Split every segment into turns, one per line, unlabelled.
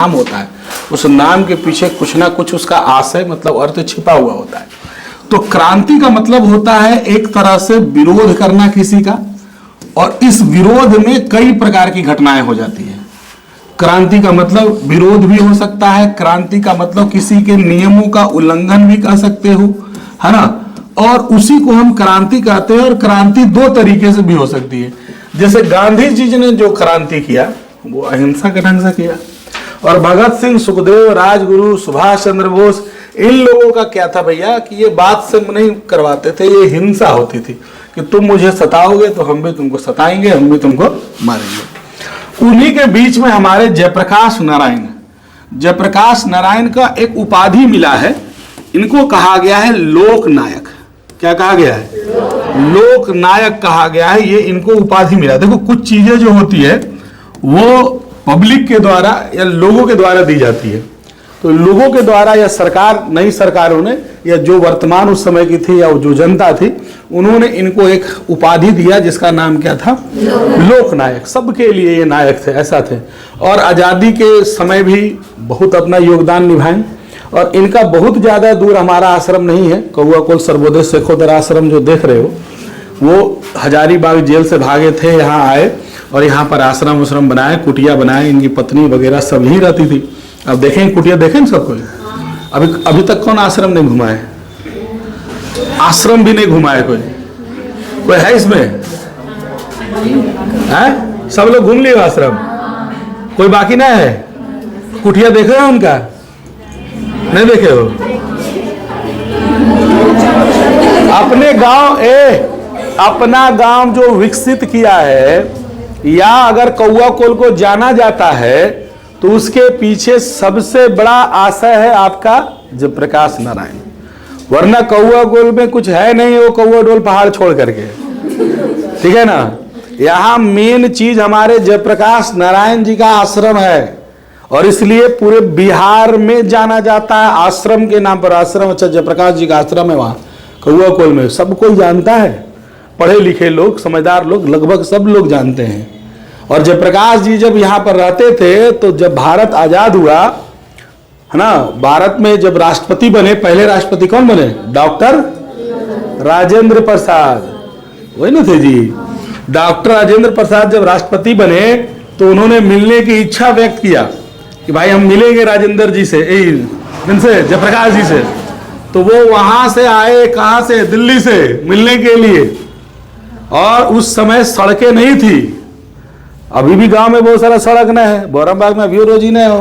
नाम होता है, उस नाम के पीछे कुछ ना कुछ उसका आशय मतलब अर्थ छिपा हुआ होता है। तो क्रांति का मतलब होता है एक तरह से विरोध करना किसी का, और इस विरोध में कई प्रकार की घटनाएं हो जाती है। क्रांति का मतलब विरोध भी हो सकता है, क्रांति का मतलब किसी के नियमों का उल्लंघन भी कर सकते हो, है ना। और उसी को हम क्रांति कहते हैं। और क्रांति दो तरीके से भी हो सकती है। जैसे गांधी जी ने जो क्रांति किया वो अहिंसा के ढंग से किया, और भगत सिंह, सुखदेव, राजगुरु, सुभाष चंद्र बोस, इन लोगों का क्या था भैया कि ये बात से नहीं करवाते थे, ये हिंसा होती थी कि तुम मुझे सताओगे तो हम भी तुमको सताएंगे, हम भी तुमको मारेंगे। उन्हीं के बीच में हमारे जयप्रकाश नारायण, जयप्रकाश नारायण का एक उपाधि मिला है। इनको कहा गया है लोक नायक। क्या कहा गया है? लोक नायक कहा गया है। ये इनको उपाधि मिला। देखो कुछ चीजें जो होती है वो पब्लिक के द्वारा या लोगों के द्वारा दी जाती है। तो लोगों के द्वारा या सरकार, नई सरकारों ने या जो वर्तमान उस समय की थी या जो जनता थी, उन्होंने इनको एक उपाधि दिया जिसका नाम क्या था? लोक नायक। सबके लिए ये नायक थे, ऐसा थे। और आज़ादी के समय भी बहुत अपना योगदान निभाएं। और इनका बहुत ज़्यादा दूर हमारा आश्रम नहीं है। कौआ कोल सर्वोदय शेखोदर आश्रम जो देख रहे हो, वो हजारीबाग जेल से भागे थे, यहाँ आए और यहाँ पर आश्रम उश्रम बनाए, कुटिया बनाए। इनकी पत्नी वगैरह सब ही रहती थी। अब देखें कुटिया, देखें सब कोई। अभी तक कौन आश्रम नहीं घुमाए? आश्रम भी नहीं घुमाए कोई है इसमें? है? सब लोग घूम लिए आश्रम, कोई बाकी ना है? कुटिया देखे हो उनका? नहीं देखे हो? अपने गांव अपना गांव जो विकसित किया है, या अगर कौआ कोल को जाना जाता है तो उसके पीछे सबसे बड़ा आशय है आपका जयप्रकाश नारायण। वरना कौआ कोल में कुछ है नहीं, वो कौआ डोल पहाड़ छोड़ करके, ठीक है ना। यहाँ मेन चीज हमारे जयप्रकाश नारायण जी का आश्रम है, और इसलिए पूरे बिहार में जाना जाता है आश्रम के नाम पर। आश्रम, अच्छा जयप्रकाश जी का आश्रम है वहाँ कौआ कोल में, सब कोई जानता है। पढ़े लिखे लोग, समझदार लोग, लगभग सब लोग जानते हैं। और जयप्रकाश जी जब यहाँ पर रहते थे तो जब भारत आजाद हुआ, है ना, भारत में जब राष्ट्रपति बने, पहले राष्ट्रपति कौन बने? डॉक्टर राजेंद्र प्रसाद, वही ना थे जी। डॉक्टर राजेंद्र प्रसाद जब राष्ट्रपति बने तो उन्होंने मिलने की इच्छा व्यक्त किया कि भाई हम मिलेंगे राजेंद्र जी से, इनसे, जयप्रकाश जी से। तो वो वहां से आए, कहां से? दिल्ली से मिलने के लिए। और उस समय सड़कें नहीं थी। अभी भी गांव में बहुत सारा सड़क न है। बोरमबाग में अभी रोजी न हो।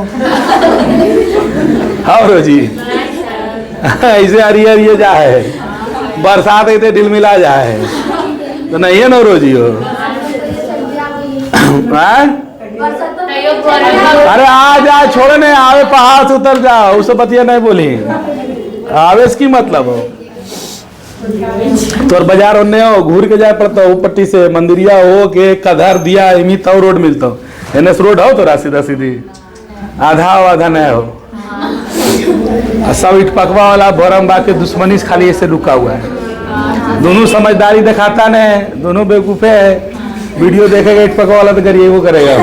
हाँ रोजी ऐसे हरियर जा है, बरसात ऐसे ढिल मिला जा है तो नहीं है ना रोजी हो। अरे आ जा, छोड़े नहीं आवे, पहाड़ से उतर जाओ, उससे बतिया नहीं बोली। आवे इसकी मतलब हो तो बाजार होने हो, घूर के जाए पड़ता हो, पट्टी से मंदिरिया हो के कधर दिया इमी तो रोड मिलता हो। एनएस रोड हो तो सीधा सीधी, आधा हो आधा नहीं हो। सब इट पकवा वाला बोरमबाग के दुश्मनी से खाली ऐसे रुका हुआ है। दोनों समझदारी दिखाता नहीं, दोनों बेवकूफे है। वीडियो देखेगा इट पकवा वाला तो करिए वो करेगा।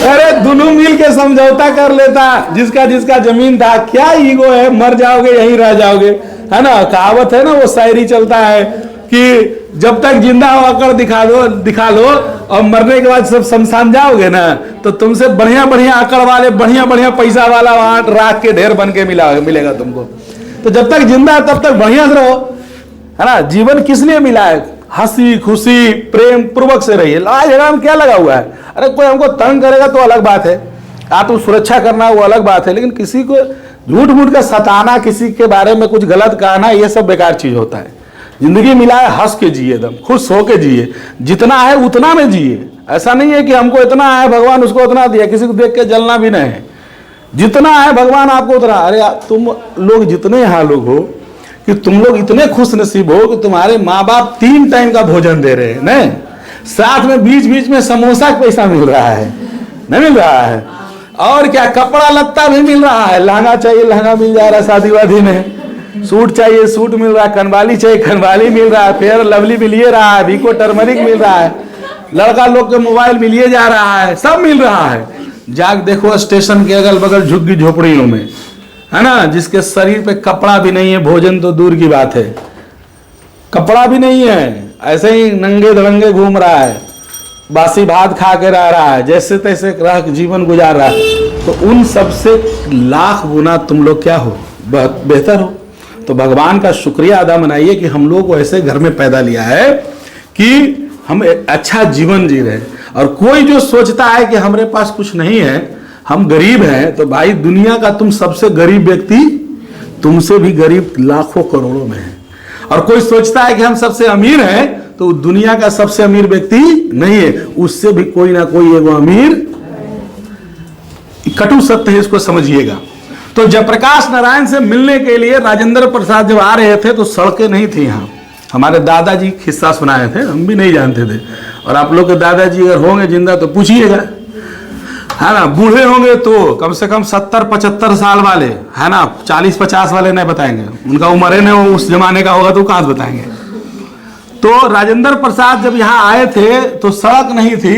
अरे दोनों मिल के समझौता कर लेता, जिसका जिसका जमीन था। क्या ईगो है, मर जाओगे यहीं रह जाओगे, है ना। कहावत है ना, वो शायरी चलता है कि जब तक जिंदा हो अकड़ दिखा लो और मरने के बाद सब शमशान जाओगे ना, तो तुमसे बढ़िया बढ़िया अकड़ वाले, बढ़िया बढ़िया पैसा वाला वहां राख के ढेर बन के मिलेगा तुमको। तो जब तक जिंदा तब तक बढ़िया से रहो, है ना। जीवन किस लिए मिला है? हंसी खुशी प्रेम पूर्वक से रहिए। लड़ाई झगड़ा में क्या लगा हुआ है? अरे कोई हमको तंग करेगा तो अलग बात है, आपको सुरक्षा करना वो अलग बात है, लेकिन किसी को झूठ मूठ का सताना, किसी के बारे में कुछ गलत कहना, ये सब बेकार चीज होता है। जिंदगी मिला है हंस के जिए, एकदम खुश होके जिए, जितना है उतना में जिए। ऐसा नहीं है कि हमको इतना है भगवान उसको उतना दिया, किसी को देख के जलना भी नहीं है। जितना है भगवान आपको उतना। अरे तुम लोग जितने यहाँ लोग हो कि तुम लोग इतने खुश नसीब हो कि तुम्हारे माँ बाप 3 टाइम का भोजन दे रहे हैं, नहीं, साथ में बीच बीच में समोसा का पैसा मिल रहा है, नहीं मिल रहा है, और क्या कपड़ा लत्ता भी मिल रहा है। लहंगा चाहिए लहंगा मिल जा रहा है शादी वादी में, सूट चाहिए सूट मिल रहा है, कनवाली चाहिए कनवाली मिल रहा है, फेयर लवली मिल रहा है, वीको टर्मरिक मिल रहा है, लड़का लोग के मोबाइल मिलिए जा रहा है, सब मिल रहा है। जाग देखो स्टेशन के अगल बगल झुग्गी झोपड़ियों में, है ना, जिसके शरीर पे कपड़ा भी नहीं है, भोजन तो दूर की बात है, कपड़ा भी नहीं है, ऐसे ही नंगे धड़ंगे घूम रहा है, बासी भात खा के रह रहा है, जैसे तैसे रह जीवन गुजार रहा है। तो उन सबसे लाख गुना तुम लोग क्या हो, बेहतर हो। तो भगवान का शुक्रिया अदा मनाइए कि हम लोग को ऐसे घर में पैदा लिया है कि हम अच्छा जीवन जी रहे। और कोई जो सोचता है कि हमारे पास कुछ नहीं है, हम गरीब हैं, तो भाई दुनिया का तुम सबसे गरीब व्यक्ति तुमसे भी गरीब लाखों करोड़ों में है। और कोई सोचता है कि हम सबसे अमीर हैं, तो दुनिया का सबसे अमीर व्यक्ति नहीं है, उससे भी कोई ना कोई एगो अमीर। कटु सत्य है, इसको समझिएगा। तो जयप्रकाश नारायण से मिलने के लिए राजेंद्र प्रसाद जब आ रहे थे तो सड़कें नहीं थी यहाँ। हमारे दादाजी किस्सा सुनाए थे, हम भी नहीं जानते थे। और आप लोग के दादाजी अगर होंगे जिंदा तो पूछिएगा, है ना। बूढ़े होंगे तो कम से कम 70-75 साल वाले, है ना, 40-50 वाले नहीं बताएंगे, उनका उम्र है ना, उस जमाने का होगा तो कहाँ से बताएंगे। तो राजेंद्र प्रसाद जब यहाँ आए थे तो सड़क नहीं थी।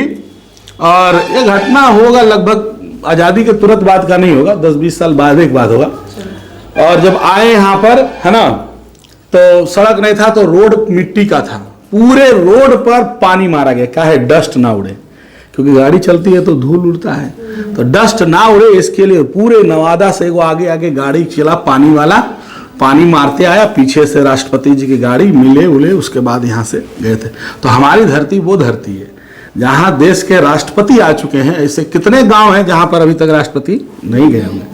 और ये घटना होगा लगभग आज़ादी के तुरंत बाद का नहीं होगा, 10-20 साल बाद एक बात होगा। और जब आए यहाँ पर, है ना, तो सड़क नहीं था, तो रोड मिट्टी का था, पूरे रोड पर पानी मारा गया, क्या है, डस्ट ना उड़े, क्योंकि गाड़ी चलती है तो धूल उड़ता है, तो डस्ट ना उड़े इसके लिए पूरे नवादा से वो आगे आगे गाड़ी चला, पानी वाला, पानी मारते आया, पीछे से राष्ट्रपति जी की गाड़ी मिले उले, उसके बाद यहाँ से गए थे। तो हमारी धरती वो धरती है जहाँ देश के राष्ट्रपति आ चुके हैं। ऐसे कितने गांव हैं जहाँ पर अभी तक राष्ट्रपति नहीं गए होंगे।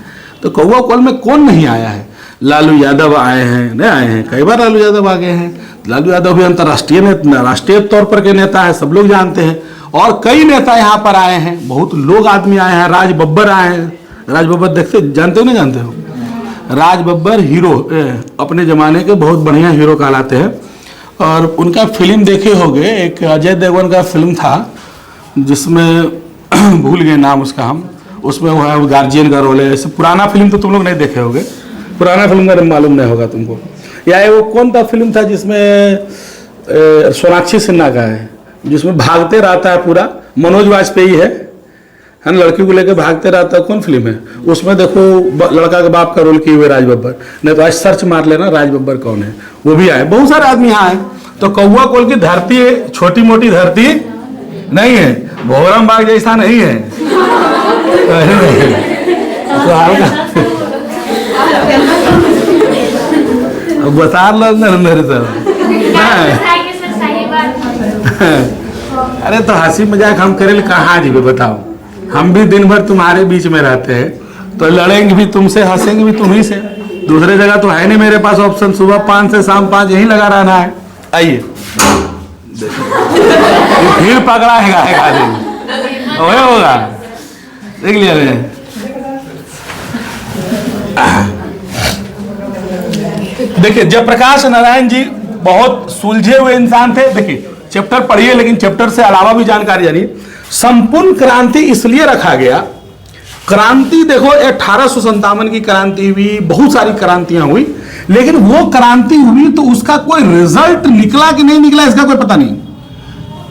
तो कौवा कौल में कौन नहीं आया है? लालू यादव आए हैं, नहीं आए हैं, कई बार लालू यादव आ गए हैं। लालू यादव भी अंतर्राष्ट्रीय राष्ट्रीय तौर पर के नेता है, सब लोग जानते हैं। और कई नेता यहाँ पर आए हैं, बहुत लोग आदमी आए हैं। राज बब्बर आए हैं, राज बब्बर देखते जानते हो नहीं जानते हो? राज बब्बर हीरो, अपने जमाने के बहुत बढ़िया हीरो कहलाते हैं। और उनका फिल्म देखे होंगे, एक अजय देवगन का फिल्म था जिसमें भूल गए नाम उसका हम, उसमें वो है गार्जियन का रोल है। ऐसे पुराना फिल्म तो तुम लोग नहीं देखे होगे, पुराना फिल्म का मालूम नहीं होगा तुमको। या वो कौन सा फिल्म था जिसमें सोनाक्षी सिन्हा का है, जिसमें भागते रहता है पूरा, मनोज वाजपेयी है ना, लड़की को लेकर भागते रहता है, कौन फिल्म है? उसमें देखो लड़का के बाप का रोल किए हुए राज बब्बर। नहीं तो आज सर्च मार लेना राज बब्बर कौन है, वो भी आए, बहुत सारे आदमी यहाँ आए। तो कौवा कोल की धरती छोटी मोटी धरती नहीं है, भोरम बाग जैसा नहीं है। तो बता लो मेरे साथ। अरे तो हंसी मजाक हम करें कहाँ जी बताओ, हम भी दिन भर तुम्हारे बीच में रहते हैं, तो लड़ेंगे भी तुमसे, हंसेंगे भी तुम्ही से। दूसरे जगह तो है नहीं मेरे पास ऑप्शन, सुबह 5 से शाम 5 यहीं लगा रहना है। आइए फिर पकड़ा है होगा, देख लिया रे। देखिए जयप्रकाश नारायण जी बहुत सुलझे हुए इंसान थे। देखिए चैप्टर पढ़िए, लेकिन चैप्टर से अलावा भी जानकारी जानिए। संपूर्ण क्रांति इसलिए रखा गया, क्रांति देखो 1857 की क्रांति हुई, बहुत सारी क्रांतियां हुई, लेकिन वो क्रांति हुई तो उसका कोई रिजल्ट निकला कि नहीं निकला इसका कोई पता नहीं,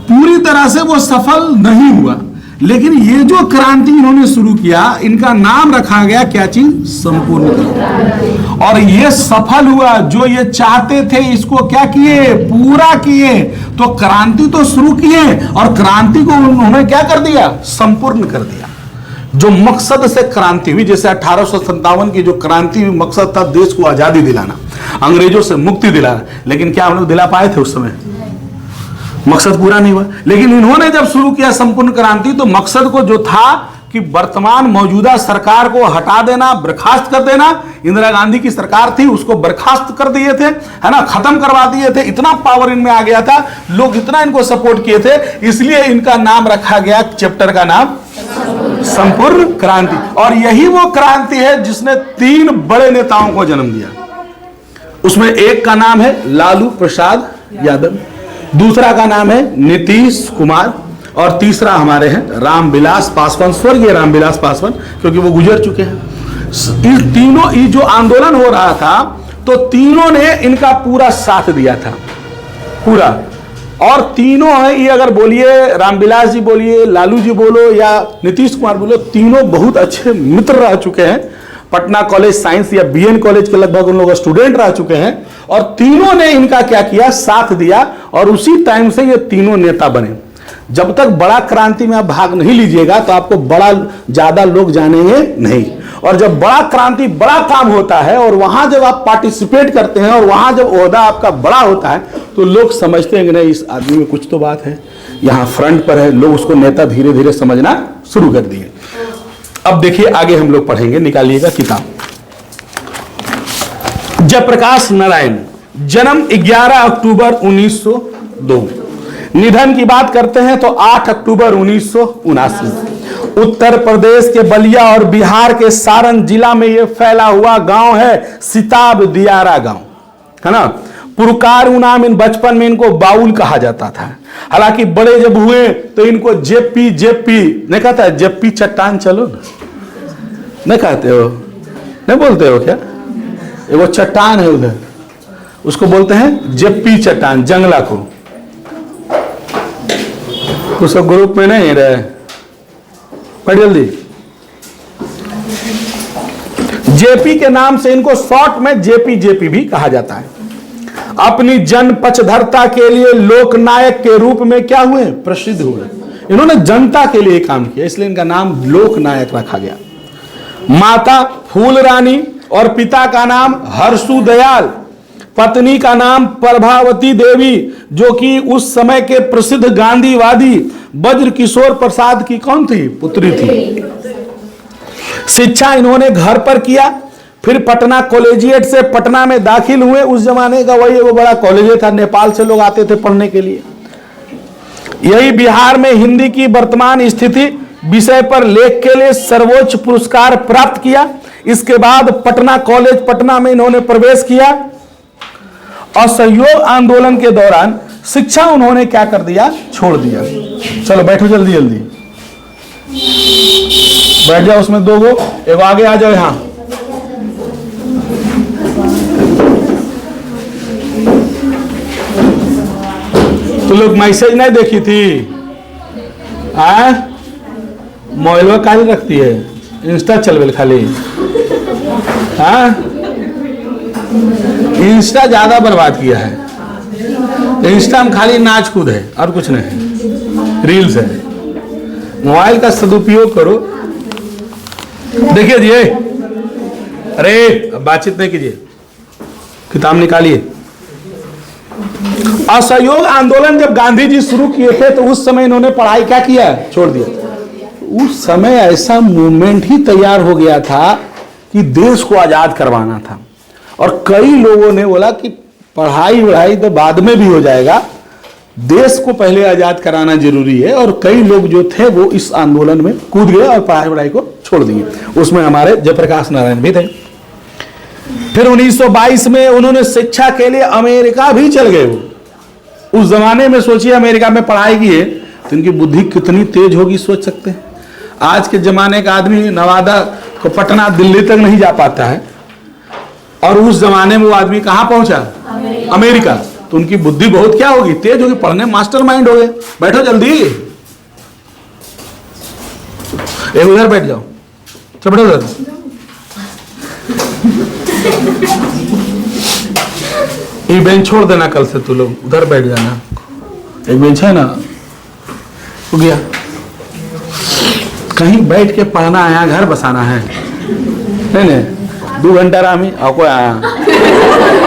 पूरी तरह से वो सफल नहीं हुआ। लेकिन ये जो क्रांति इन्होंने शुरू किया, इनका नाम रखा गया क्या चीज, संपूर्ण क्रांति। और ये सफल हुआ, जो ये चाहते थे इसको क्या किए, पूरा किए। तो क्रांति तो शुरू किए और क्रांति को उन्होंने क्या कर दिया, संपूर्ण कर दिया। जो मकसद से क्रांति हुई, जैसे 1857 की जो क्रांति हुई, मकसद था देश को आजादी दिलाना, अंग्रेजों से मुक्ति दिलाना, लेकिन क्या हम लोग दिला पाए थे उस समय? मकसद पूरा नहीं हुआ। लेकिन इन्होंने जब शुरू किया संपूर्ण क्रांति, तो मकसद को जो था कि वर्तमान मौजूदा सरकार को हटा देना, बर्खास्त कर देना। इंदिरा गांधी की सरकार थी, उसको बर्खास्त कर दिए थे, है ना, खत्म करवा दिए थे। इतना पावर इनमें आ गया था, लोग इतना इनको सपोर्ट किए थे, इसलिए इनका नाम रखा गया, चैप्टर का नाम संपूर्ण क्रांति। और यही वो क्रांति है जिसने 3 बड़े नेताओं को जन्म दिया। उसमें एक का नाम है लालू प्रसाद यादव, दूसरा का नाम है नीतीश कुमार, और तीसरा हमारे हैं रामविलास पासवान, स्वर्गीय रामविलास पासवान, क्योंकि वो गुजर चुके हैं। इन तीनों, ये जो आंदोलन हो रहा था, तो तीनों ने इनका पूरा साथ दिया था, पूरा। और तीनों है ये, अगर बोलिए रामविलास जी बोलिए, लालू जी बोलो या नीतीश कुमार बोलो, तीनों बहुत अच्छे मित्र रह चुके हैं। पटना कॉलेज साइंस या बीएन कॉलेज के लगभग उन लोग स्टूडेंट रह चुके हैं, और तीनों ने इनका क्या किया, साथ दिया, और उसी टाइम से ये तीनों नेता बने। जब तक बड़ा क्रांति में आप भाग नहीं लीजिएगा तो आपको बड़ा ज्यादा लोग जानेंगे नहीं, और जब बड़ा क्रांति बड़ा काम होता है और वहां जब आप पार्टिसिपेट करते हैं और वहां जब ओहदा आपका बड़ा होता है तो लोग समझते हैं कि नहीं, इस आदमी में कुछ तो बात है, यहाँ फ्रंट पर है, लोग उसको नेता धीरे धीरे समझना शुरू कर दिए। अब देखिए आगे हम लोग पढ़ेंगे, निकालिएगा किताब। जयप्रकाश नारायण, जन्म 11 अक्टूबर 1902, निधन की बात करते हैं तो 8 अक्टूबर 1979। उत्तर प्रदेश के बलिया और बिहार के सारण जिला में यह फैला हुआ गांव है सिताब दियारा गांव, है ना। पुरकार नाम, इन बचपन में इनको बाउल कहा जाता था। हालांकि बड़े जब हुए तो इनको जेपी नहीं कहता है, जेपी चट्टान चलो ना, नहीं कहते हो, नहीं बोलते हो क्या? वो चट्टान है उधर, उसको बोलते हैं जेपी चट्टान, जंगला को। उस ग्रुप में नहीं रहे, पढ़ जल्दी। जेपी के नाम से इनको शॉर्ट में जेपी भी कहा जाता है। अपनी जन पक्षधरता के लिए लोकनायक के रूप में क्या हुए, प्रसिद्ध हुए। इन्होंने जनता के लिए काम किया, इसलिए इनका नाम लोकनायक रखा गया। माता फूल रानी और पिता का नाम हर्षु दयाल, पत्नी का नाम प्रभावती देवी, जो कि उस समय के प्रसिद्ध गांधीवादी वज्र किशोर प्रसाद की कौन थी, पुत्री थी। शिक्षा इन्होंने घर पर किया, फिर पटना कॉलेजिएट से पटना में दाखिल हुए। उस जमाने का वही वो बड़ा कॉलेज था, नेपाल से लोग आते थे पढ़ने के लिए। यही बिहार में हिंदी की वर्तमान स्थिति विषय पर लेख के लिए सर्वोच्च पुरस्कार प्राप्त किया। इसके बाद पटना कॉलेज पटना में इन्होंने प्रवेश किया। असहयोग आंदोलन के दौरान शिक्षा उन्होंने क्या कर दिया, छोड़ दिया। चलो बैठो जल्दी जल्दी, बैठ जाओ। उसमें दो गो, एक आगे आ जाओ यहां। तो लोग मैसेज नहीं देखी थी, मोबाइल काहे रखती है, इंस्टा चलवेल खाली। इंस्टा ज्यादा बर्बाद किया है। इंस्टा में खाली नाच कूद है और कुछ नहीं है, रील्स है। मोबाइल का सदुपयोग करो। देखिए जी, अरे बातचीत नहीं कीजिए, किताब निकालिए। असहयोग आंदोलन जब गांधी जी शुरू किए थे तो उस समय इन्होंने पढ़ाई क्या किया, छोड़ दिया। उस समय ऐसा मूवमेंट ही तैयार हो गया था कि देश को आजाद करवाना था, और कई लोगों ने बोला कि पढ़ाई तो बाद में भी हो जाएगा, देश को पहले आजाद कराना जरूरी है। और कई लोग जो थे वो इस आंदोलन में कूद गए और पढ़ाई को छोड़ दिए। उसमें हमारे जयप्रकाश नारायण भी थे। फिर 1922 में उन्होंने शिक्षा के लिए अमेरिका भी चल गए। वो उस जमाने में सोचिए, अमेरिका में पढ़ाई की है तो इनकी बुद्धि कितनी तेज होगी, सोच सकते हैं। आज के जमाने का आदमी नवादा को पटना दिल्ली तक नहीं जा पाता है, और उस जमाने में वो आदमी कहां पहुंचा, अमेरिका। तो उनकी बुद्धि बहुत क्या होगी, तेज होगी, पढ़ने मास्टरमाइंड हो गए। बैठो जल्दी, एक उधर बैठ जाओ, चल बैठो उधर। ये बेंच छोड़ देना, कल से तू लोग उधर बैठ जाना। एक बेंच है ना, हो गया। कहीं बैठ के पढ़ना है, घर बसाना है, नहीं 2 घंटा आराम ही और कोई आया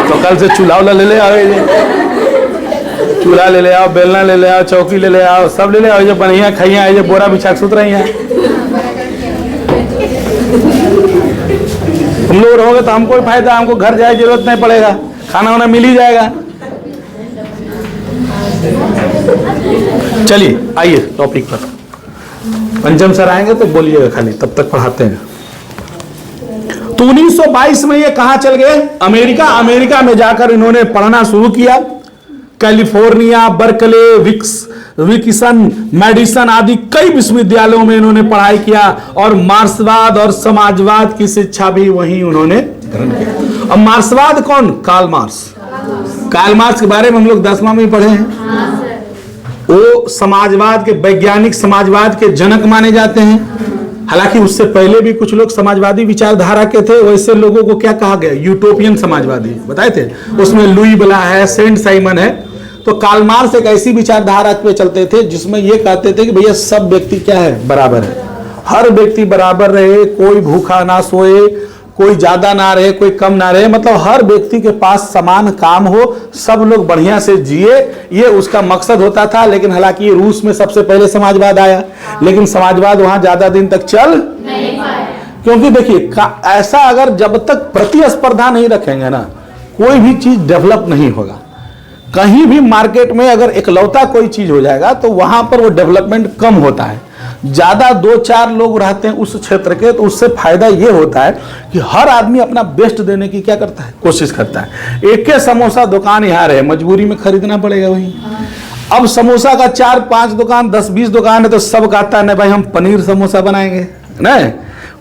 तो कल से चूल्हा ले ले आओ, चूल्हा ले ले आओ, बेलना ले ले आओ, चौकी ले ले आओ, सब ले ले आओ। जो बढ़िया खाइया है, जो बोरा बिछा सुत रही हैं। हम लोग रहोगे तो हमको फायदा, हमको घर जाए जरूरत नहीं पड़ेगा, खाना वाना मिल ही जाएगा। चलिए आइए टॉपिक पर। पंचम सर आएंगे तो बोलिएगा खाली, तब तक पढ़ाते हैं। तो 1922 में ये कहां चल गए, अमेरिका। अमेरिका में जाकर इन्होंने पढ़ना शुरू किया। कैलिफोर्निया, बर्कले, विकिसन, मेडिसन आदि कई विश्वविद्यालयों में इन्होंने पढ़ाई किया, और मार्क्सवाद और समाजवाद की शिक्षा भी वहीं उन्होंने ग्रहण किया। अब मार्क्सवाद कौन, कार्ल मार्क्स। कार्ल मार्क्स के बारे में हम लोग 10वां में पढ़े हैं। वो समाजवाद के, वैज्ञानिक समाजवाद के जनक माने जाते हैं। हालांकि उससे पहले भी कुछ लोग समाजवादी विचारधारा के थे, वैसे लोगों को क्या कहा गया, यूटोपियन समाजवादी बताए थे। उसमें लुई ब्ला है, सेंट साइमन है। तो कार्ल मार्क्स एक ऐसी विचारधारा पे चलते थे जिसमें ये कहते थे कि भैया सब व्यक्ति क्या है, बराबर है, हर व्यक्ति बराबर रहे, कोई भूखा ना सोए, कोई ज्यादा ना रहे, कोई कम ना रहे, मतलब हर व्यक्ति के पास समान काम हो, सब लोग बढ़िया से जिए, ये उसका मकसद होता था। लेकिन हालांकि रूस में सबसे पहले समाजवाद आया, लेकिन समाजवाद वहां ज्यादा दिन तक चल नहीं पाया। क्योंकि देखिए ऐसा, अगर जब तक प्रतिस्पर्धा नहीं रखेंगे ना, कोई भी चीज डेवलप नहीं होगा। कहीं भी मार्केट में अगर इकलौता कोई चीज हो जाएगा तो वहां पर वो डेवलपमेंट कम होता है। ज्यादा 2-4 लोग रहते हैं उस क्षेत्र के, तो उससे फायदा ये होता है कि हर आदमी अपना बेस्ट देने की क्या करता है, कोशिश करता है। एक के समोसा दुकान यहाँ रहे, मजबूरी में खरीदना पड़ेगा वही। अब समोसा का 4-5 दुकान, 10-20 दुकान है, तो सब कहता है नहीं भाई हम पनीर समोसा बनाएंगे, नहीं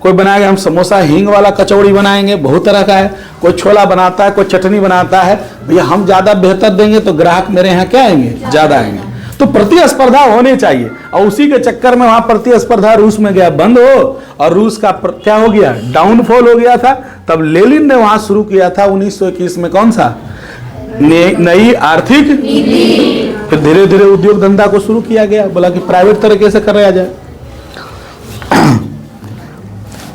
कोई बनाएगा हम समोसा हींग वाला कचौड़ी बनाएंगे, बहुत तरह का है, कोई छोला बनाता है, कोई चटनी बनाता है। भैया हम ज्यादा बेहतर देंगे तो ग्राहक मेरे यहाँ क्या आएंगे, ज्यादा आएंगे। तो प्रतिस्पर्धा होनी चाहिए, और उसी के चक्कर में वहां प्रतिस्पर्धा रूस में गया बंद हो, और रूस का क्या हो गया, डाउनफॉल हो गया था। तब लेनिन ने वहां शुरू किया था 1921 में, कौन सा, नई आर्थिक नीति। फिर धीरे धीरे उद्योग धंधा को शुरू किया गया, बोला कि प्राइवेट तरीके से कराया जाए।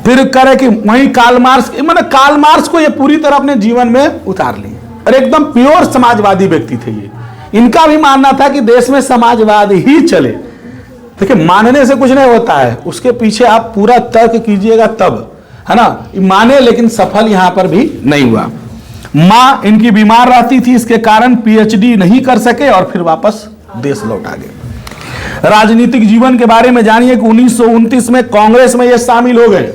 फिर करे कि वही कार्ल मार्क्स, मैंने कार्ल मार्क्स को ये पूरी तरह अपने जीवन में उतार ली, और एकदम प्योर समाजवादी व्यक्ति थे ये। इनका भी मानना था कि देश में समाजवाद ही चले। देखिए मानने से कुछ नहीं होता है, उसके पीछे आप पूरा तर्क कीजिएगा तब, है ना। माने लेकिन सफल यहां पर भी नहीं हुआ। मां इनकी बीमार रहती थी, इसके कारण पीएचडी नहीं कर सके और फिर वापस देश लौट आ गए। राजनीतिक जीवन के बारे में जानिए कि 1929 में कांग्रेस में ये शामिल हो गए।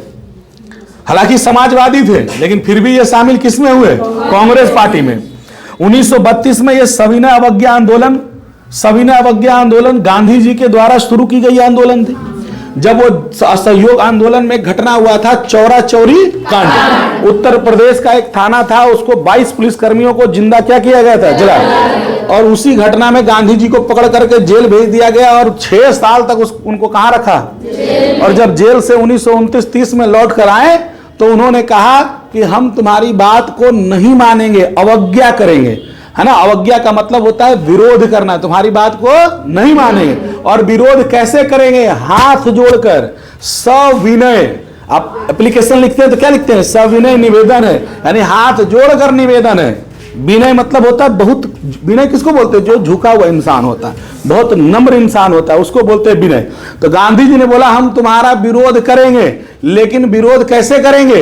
हालांकि समाजवादी थे, लेकिन फिर भी ये शामिल किसमें हुए, कांग्रेस पार्टी में। 1932 में ये सविनय अवज्ञा आंदोलन, सविनय अवज्ञा आंदोलन गांधी जी के द्वारा शुरू की गई आंदोलन थी। जब वो असहयोग आंदोलन में घटना हुआ था चौरा चौरी कांड, उत्तर प्रदेश का एक थाना था, उसको 22 पुलिस कर्मियों को जिंदा क्या किया गया था, जला। और उसी घटना में गांधी जी को पकड़ करके जेल भेज दिया गया, और 6 साल तक उनको कहां रखा। और जब जेल से 1929-30 में लौट कर आए तो उन्होंने कहा कि हम तुम्हारी बात को नहीं मानेंगे, अवज्ञा करेंगे, है ना। अवज्ञा का मतलब होता है विरोध करना, तुम्हारी बात को नहीं मानेंगे। और विरोध कैसे करेंगे, हाथ जोड़कर, सविनय। आप एप्लीकेशन लिखते हैं तो क्या लिखते हैं, सविनय निवेदन है, यानी हाथ जोड़कर निवेदन है। विनय मतलब होता है बहुत, विनय किसको बोलते हैं, जो झुका हुआ इंसान होता है, बहुत नम्र इंसान होता है, उसको बोलते हैं विनय। तो गांधी जी ने बोला हम तुम्हारा विरोध करेंगे, लेकिन विरोध कैसे करेंगे,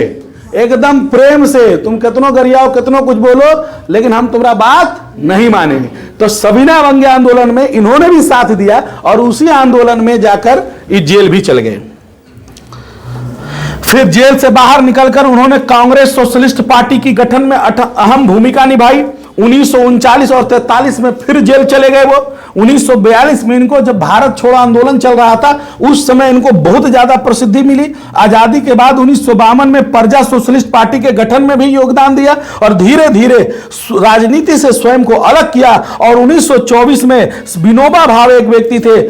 एकदम प्रेम से, तुम कितनों गरियाओ कितनों कुछ बोलो, लेकिन हम तुम्हारा बात नहीं मानेंगे। तो सविनय अवज्ञा आंदोलन में इन्होंने भी साथ दिया, और उसी आंदोलन में जाकर ये जेल भी चल गए। फिर जेल से बाहर निकलकर उन्होंने कांग्रेस सोशलिस्ट पार्टी की गठन में अहम भूमिका निभाई। 1939 और 43 में फिर जेल चले गए वो। 1942 में इनको, जब भारत छोड़ो आंदोलन चल रहा था, उस समय इनको बहुत ज्यादा प्रसिद्धि मिली। आजादी के बाद 1952 में प्रजा सोशलिस्ट पार्टी के गठन में भी योगदान दिया, और धीरे धीरे राजनीति से स्वयं को अलग किया। और 1924 में विनोबा भावे एक व्यक्ति थे,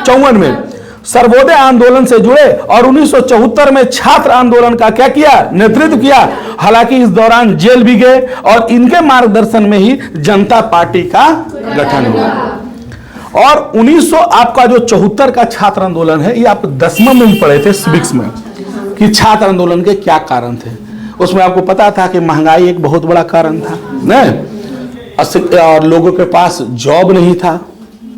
54 में सर्वोदय आंदोलन से जुड़े, और 1974 में छात्र आंदोलन का क्या किया, नेतृत्व किया। हालांकि इस दौरान जेल भी गए, और इनके मार्गदर्शन में ही जनता पार्टी का गठन हुआ। और 1900 आपका जो 74 का छात्र आंदोलन है, ये आप 10वां में पढ़े थे सिविक्स में, कि छात्र आंदोलन के क्या कारण थे। उसमें आपको पता था कि महंगाई एक बहुत बड़ा कारण था, नहीं, और लोगों के पास जॉब नहीं था,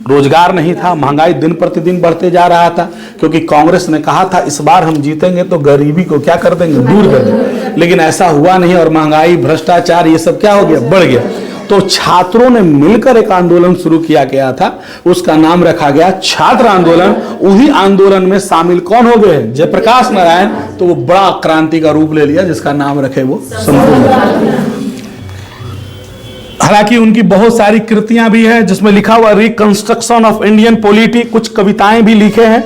रोजगार नहीं था, महंगाई दिन प्रतिदिन बढ़ते जा रहा था। क्योंकि कांग्रेस ने कहा था इस बार हम जीतेंगे तो गरीबी को क्या कर देंगे, दूर कर देंगे, लेकिन ऐसा हुआ नहीं, और महंगाई, भ्रष्टाचार, ये सब क्या हो गया, बढ़ गया। तो छात्रों ने मिलकर एक आंदोलन शुरू किया गया था, उसका नाम रखा गया छात्र आंदोलन। उही आंदोलन में शामिल कौन हो गए, जयप्रकाश नारायण। तो वो बड़ा क्रांति का रूप ले लिया, जिसका नाम रखे वो संपूर्ण। हालांकि उनकी बहुत सारी कृतियां भी हैं, जिसमें लिखा हुआ रिकंस्ट्रक्शन ऑफ इंडियन पॉलिटी, कुछ कविताएं भी लिखे हैं,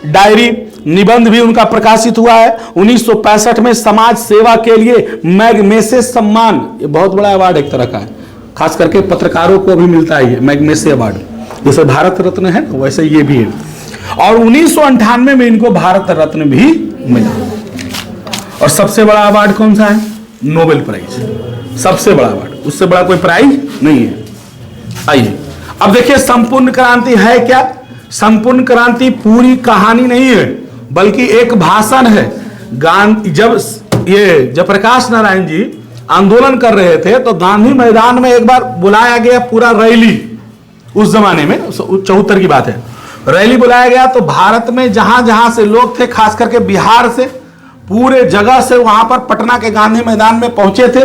डायरी, निबंध भी उनका प्रकाशित हुआ है। 1965 में समाज सेवा के लिए मैग्सेसे सम्मान, ये बहुत बड़ा अवार्ड एक तरह का है, खास करके पत्रकारों को भी मिलता है ये मैग्सेसे अवार्ड। जैसे भारत रत्न है ना, वैसे ये भी है। और 1998 में इनको भारत रत्न भी मिला। और सबसे बड़ा अवार्ड कौन सा है? नोबेल प्राइज, सबसे बड़ा अवार्ड, उससे बड़ा कोई प्राइज नहीं है। आइए अब देखिए संपूर्ण क्रांति है क्या? संपूर्ण क्रांति पूरी कहानी नहीं है, बल्कि एक भाषण है। जब प्रकाश नारायण जी आंदोलन कर रहे थे तो गांधी मैदान में एक बार बुलाया गया पूरा रैली, उस जमाने में 74 की बात है, रैली बुलाया गया। तो भारत में जहां जहां से लोग थे, खास करके बिहार से, पूरे जगह से वहां पर पटना के गांधी मैदान में पहुंचे थे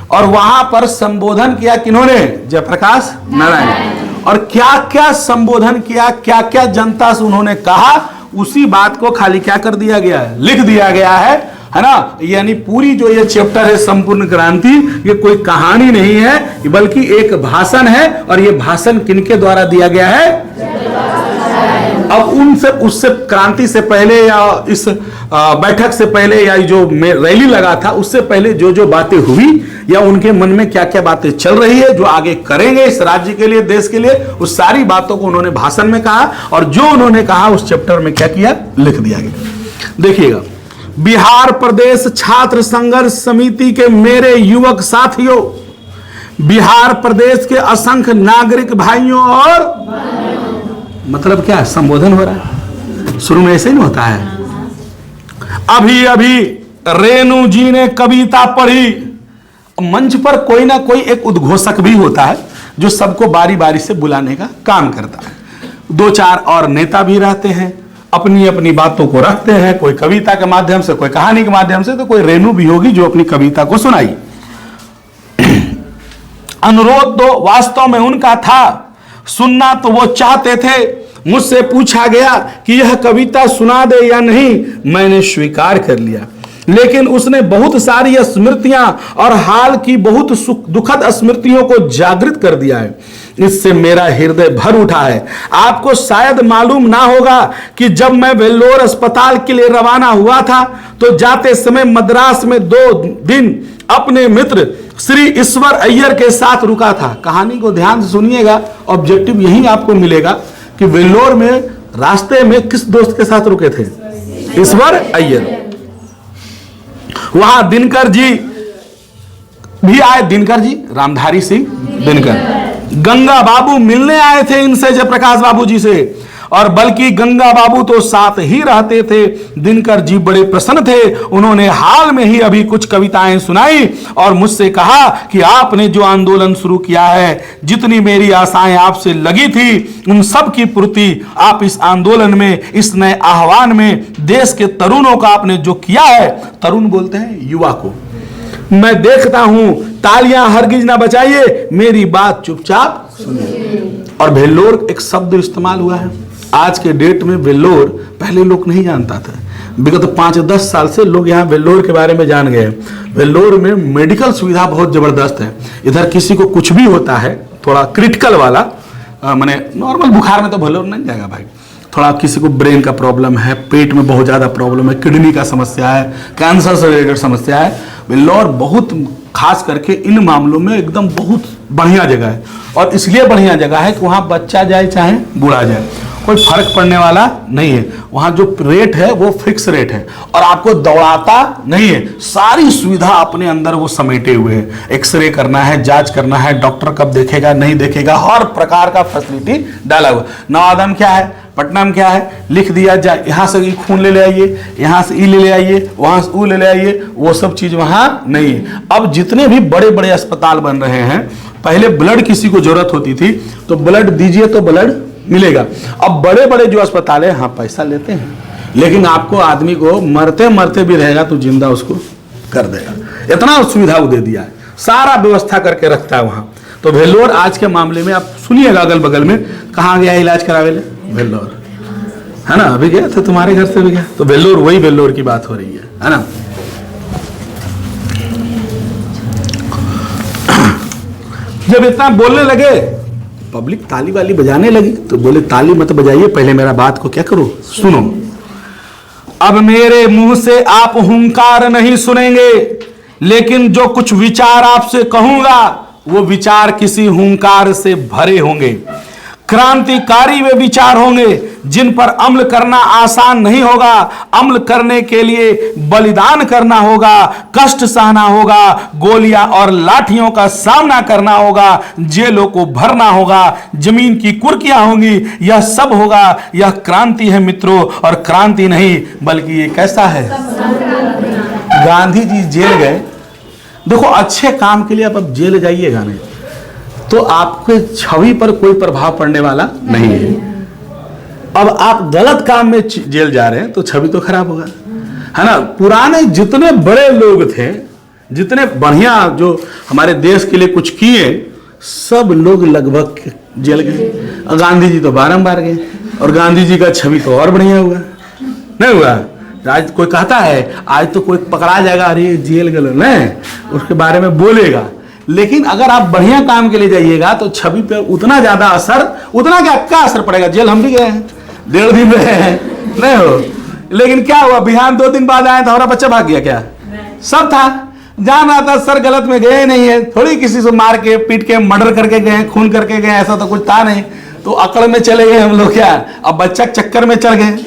और वहां पर संबोधन किया किन्होंने? जयप्रकाश नारायण। और क्या क्या संबोधन किया, क्या क्या जनता से उन्होंने कहा, उसी बात को खाली क्या कर दिया गया है? लिख दिया गया है ना। यानी पूरी जो ये चैप्टर है संपूर्ण क्रांति, ये कोई कहानी नहीं है, बल्कि एक भाषण है। और ये भाषण किनके द्वारा दिया गया है? अब उनसे, उससे क्रांति से पहले या इस बैठक से पहले या जो रैली लगा था उससे पहले जो जो बातें हुई या उनके मन में क्या क्या बातें चल रही है, जो आगे करेंगे इस राज्य के लिए, देश के लिए, उस सारी बातों को उन्होंने भाषण में कहा। और जो उन्होंने कहा उस चैप्टर में क्या किया? लिख दिया गया। देखिएगा, बिहार प्रदेश छात्र संघर्ष समिति के मेरे युवक साथियों, बिहार प्रदेश के असंख्य नागरिक भाइयों और मतलब क्या संबोधन हो रहा है, शुरू में ऐसे ही होता है। अभी अभी रेणु जी ने कविता पढ़ी। मंच पर कोई ना कोई एक उद्घोषक भी होता है जो सबको बारी बारी से बुलाने का काम करता है। 2-4 और नेता भी रहते हैं, अपनी अपनी बातों को रखते हैं, कोई कविता के माध्यम से, कोई कहानी के माध्यम से, तो कोई रेणु भी होगी जो अपनी कविता को सुनाई। अनुरोध तो वास्तव में उनका था, सुनना तो वो चाहते थे। मुझसे पूछा गया कि यह कविता सुना दे या नहीं, मैंने स्वीकार कर लिया। लेकिन उसने बहुत सारी स्मृतियां और हाल की बहुत दुखद स्मृतियों को जागृत कर दिया है। इससे मेरा हृदय भर उठा है। आपको शायद मालूम ना होगा कि जब मैं वेल्लोर अस्पताल के लिए रवाना हुआ था तो जाते समय मद्रास में 2 दिन अपने मित्र श्री ईश्वर अय्यर के साथ रुका था। कहानी को ध्यान से सुनिएगा, ऑब्जेक्टिव यही आपको मिलेगा कि वेल्लोर में रास्ते में किस दोस्त के साथ रुके थे? ईश्वर अय्यर। वहां दिनकर जी भी आए, दिनकर जी, रामधारी सिंह दिनकर। गंगा बाबू मिलने आए थे इनसे, जयप्रकाश बाबू जी से, और बल्कि गंगा बाबू तो साथ ही रहते थे। दिनकर जी बड़े प्रसन्न थे। उन्होंने हाल में ही अभी कुछ कविताएं सुनाई और मुझसे कहा कि आपने जो आंदोलन शुरू किया है, जितनी मेरी आशाएं आपसे लगी थी, उन सब की पूर्ति आप इस आंदोलन में, इस नए आह्वान में देश के तरुणों का आपने जो किया है, तरुण बोलते हैं युवा को, मैं देखता हूं। तालियां हरगिज ना बजाइए, मेरी बात चुपचाप सुनिए। और वेल्लोर एक शब्द इस्तेमाल हुआ है आज के डेट में। वेल्लोर पहले लोग नहीं जानता था, विगत 5-10 साल से लोग यहाँ वेल्लोर के बारे में जान गए। वेल्लोर में मेडिकल सुविधा बहुत जबरदस्त है। इधर किसी को कुछ भी होता है, थोड़ा क्रिटिकल वाला, माने नॉर्मल बुखार में तो वेल्लोर नहीं जाएगा भाई, थोड़ा किसी को ब्रेन का प्रॉब्लम है, पेट में बहुत ज़्यादा प्रॉब्लम है, किडनी का समस्या है, कैंसर से रिलेटेड समस्या है, वेल्लोर बहुत खास करके इन मामलों में एकदम बहुत बढ़िया जगह है। और इसलिए बढ़िया जगह है कि वहाँ बच्चा जाए चाहे बूढ़ा जाए, कोई फर्क पड़ने वाला नहीं है। वहाँ जो रेट है वो फिक्स रेट है और आपको दौड़ाता नहीं है। सारी सुविधा अपने अंदर वो समेटे हुए है। एक्सरे करना है, जांच करना है, डॉक्टर कब देखेगा नहीं देखेगा, हर प्रकार का फैसिलिटी डाला हुआ। नवादा में क्या है, पटना में क्या है, लिख दिया जाए, यहाँ से ई खून ले आइए, यहाँ से ई ले आइए, वहाँ से वो ले आइए, वो सब चीज वहाँ नहीं है। अब जितने भी बड़े बड़े अस्पताल बन रहे हैं, पहले ब्लड किसी को जरूरत होती थी तो ब्लड दीजिए तो ब्लड मिलेगा। अब बड़े बड़े जो अस्पताल है, हाँ पैसा लेते हैं, लेकिन आपको आदमी को मरते मरते भी रहेगा तो जिंदा उसको कर देगा। इतना सुविधा वो दे दिया है, सारा व्यवस्था करके रखता है वहाँ। तो वेल्लोर आज के मामले में आप सुनिएगा, अगल बगल में कहाँ गया इलाज करावे ले, वेल्लोर है ना, अभी गया था तुम्हारे घर से भी गया, तो वेल्लोर, वही वेल्लोर की बात हो रही है ना। जब इतना बोलने लगे, पब्लिक ताली वाली बजाने लगी, तो बोले ताली मत बजाइए, पहले मेरा बात को क्या करो, सुनो। अब मेरे मुंह से आप हुंकार नहीं सुनेंगे, लेकिन जो कुछ विचार आपसे कहूंगा वो विचार किसी हुंकार से भरे होंगे। क्रांतिकारी वे विचार होंगे जिन पर अमल करना आसान नहीं होगा। अमल करने के लिए बलिदान करना होगा, कष्ट सहना होगा, गोलियां और लाठियों का सामना करना होगा, जेलों को भरना होगा, जमीन की कुर्कियां होंगी, यह सब होगा। यह क्रांति है मित्रों, और क्रांति नहीं बल्कि ये कैसा है। गांधी जी जेल गए। देखो, अच्छे काम के लिए आप अब जेल जाइएगा नहीं तो आपके छवि पर कोई प्रभाव पड़ने वाला नहीं है। अब आप गलत काम में जेल जा रहे हैं तो छवि तो खराब होगा, है ना। पुराने जितने बड़े लोग थे, जितने बढ़िया जो हमारे देश के लिए कुछ किए, सब लोग लगभग जेल गए। गांधी जी तो बारंबार गए, और गांधी जी का छवि तो और बढ़िया हुआ, नहीं हुआ। आज कोई कहता है आज तो कोई पकड़ा जाएगा, अरे जेल गए नहीं, उसके बारे में बोलेगा। लेकिन अगर आप बढ़िया काम के लिए जाइएगा तो छवि पे उतना ज्यादा असर, उतना क्या असर पड़ेगा। जेल हम भी गए हैं, 1.5 दिन रहे हैं, नहीं हो। लेकिन क्या हुआ, बिहान 2 दिन बाद आए तो हमारा बच्चा भाग गया क्या? सब था, जान रहा था सर गलत में गए नहीं है, थोड़ी किसी से मार के पीट के मर्डर करके गए, खून करके गए, ऐसा तो कुछ था नहीं। तो अकड़ में चले गए हम लोग, क्या अब बच्चा चक्कर में चल गए।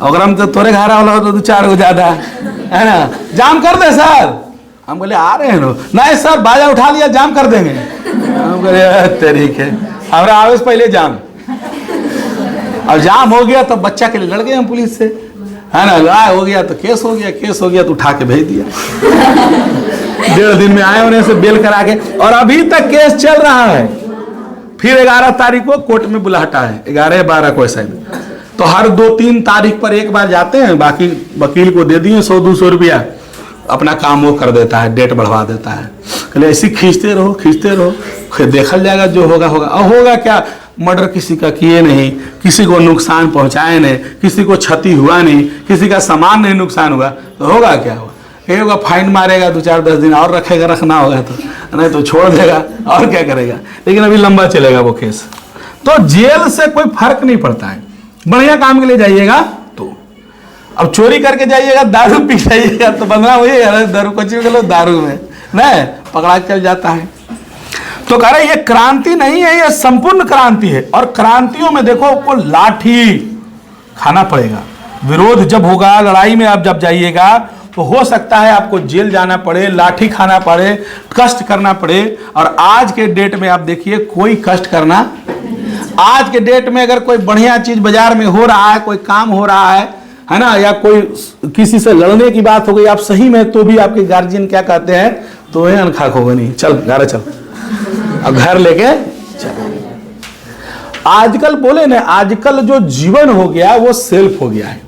अगर हम तो थोड़े घारा वाला तो 4 हो जाता है ना। जाम कर दे सर, हम बोले आ रहे हैं लोग, नहीं सर बाजा उठा लिया जाम कर देंगे। हम बोले तरीके हमारा आवेश पहले जाम। अब जाम हो गया तो बच्चा के लिए लड़ गए हम पुलिस से, है ना। गाय हो गया तो केस हो गया, केस हो गया तो उठा के भेज दिया। 1.5 दिन में आए उन्हें से बेल करा के, और अभी तक केस चल रहा है। फिर 11 तारीख को कोर्ट में बुलाहटा है, 11-12 को शायद। तो हर 2-3 तारीख पर एक बार जाते हैं, बाकी वकील को दे दिए 100-200 रुपया, अपना काम वो कर देता है, डेट बढ़वा देता है। कहले ऐसे खींचते रहो, फिर देखल जाएगा, जो होगा होगा। अब होगा क्या, मर्डर किसी का किए नहीं, किसी को नुकसान पहुंचाए नहीं, किसी को क्षति हुआ नहीं, किसी का सामान नहीं नुकसान हुआ, तो होगा क्या होगा। ये होगा फाइन मारेगा, 2-4-10 दिन और रखेगा, रखना होगा तो, नहीं तो छोड़ देगा, और क्या करेगा। लेकिन अभी लंबा चलेगा वो केस। तो जेल से कोई फर्क नहीं पड़ता है। बढ़िया काम के लिए जाइएगा तो, अब चोरी करके जाइएगा, दारू पी जाइएगा तो बंधना वही है, दारू कच्ची में दारू में नहीं पकड़ा चल जाता है। तो कह रहे ये क्रांति नहीं है, ये संपूर्ण क्रांति है। और क्रांतियों में देखो आपको लाठी खाना पड़ेगा। विरोध जब होगा, लड़ाई में आप जब जाइएगा तो हो सकता है आपको जेल जाना पड़े, लाठी खाना पड़े, कष्ट करना पड़े। और आज के डेट में आप देखिए कोई कष्ट करना, आज के डेट में अगर कोई बढ़िया चीज बाजार में हो रहा है, कोई काम हो रहा है ना, या कोई किसी से लड़ने की बात हो गई आप सही में, तो भी आपके गार्जियन क्या कहते हैं, तो ये अनखाक होगा नहीं, चल घर चल, अब घर लेके चल। आजकल बोले ना, आजकल जो जीवन हो गया वो सेल्फ हो गया है।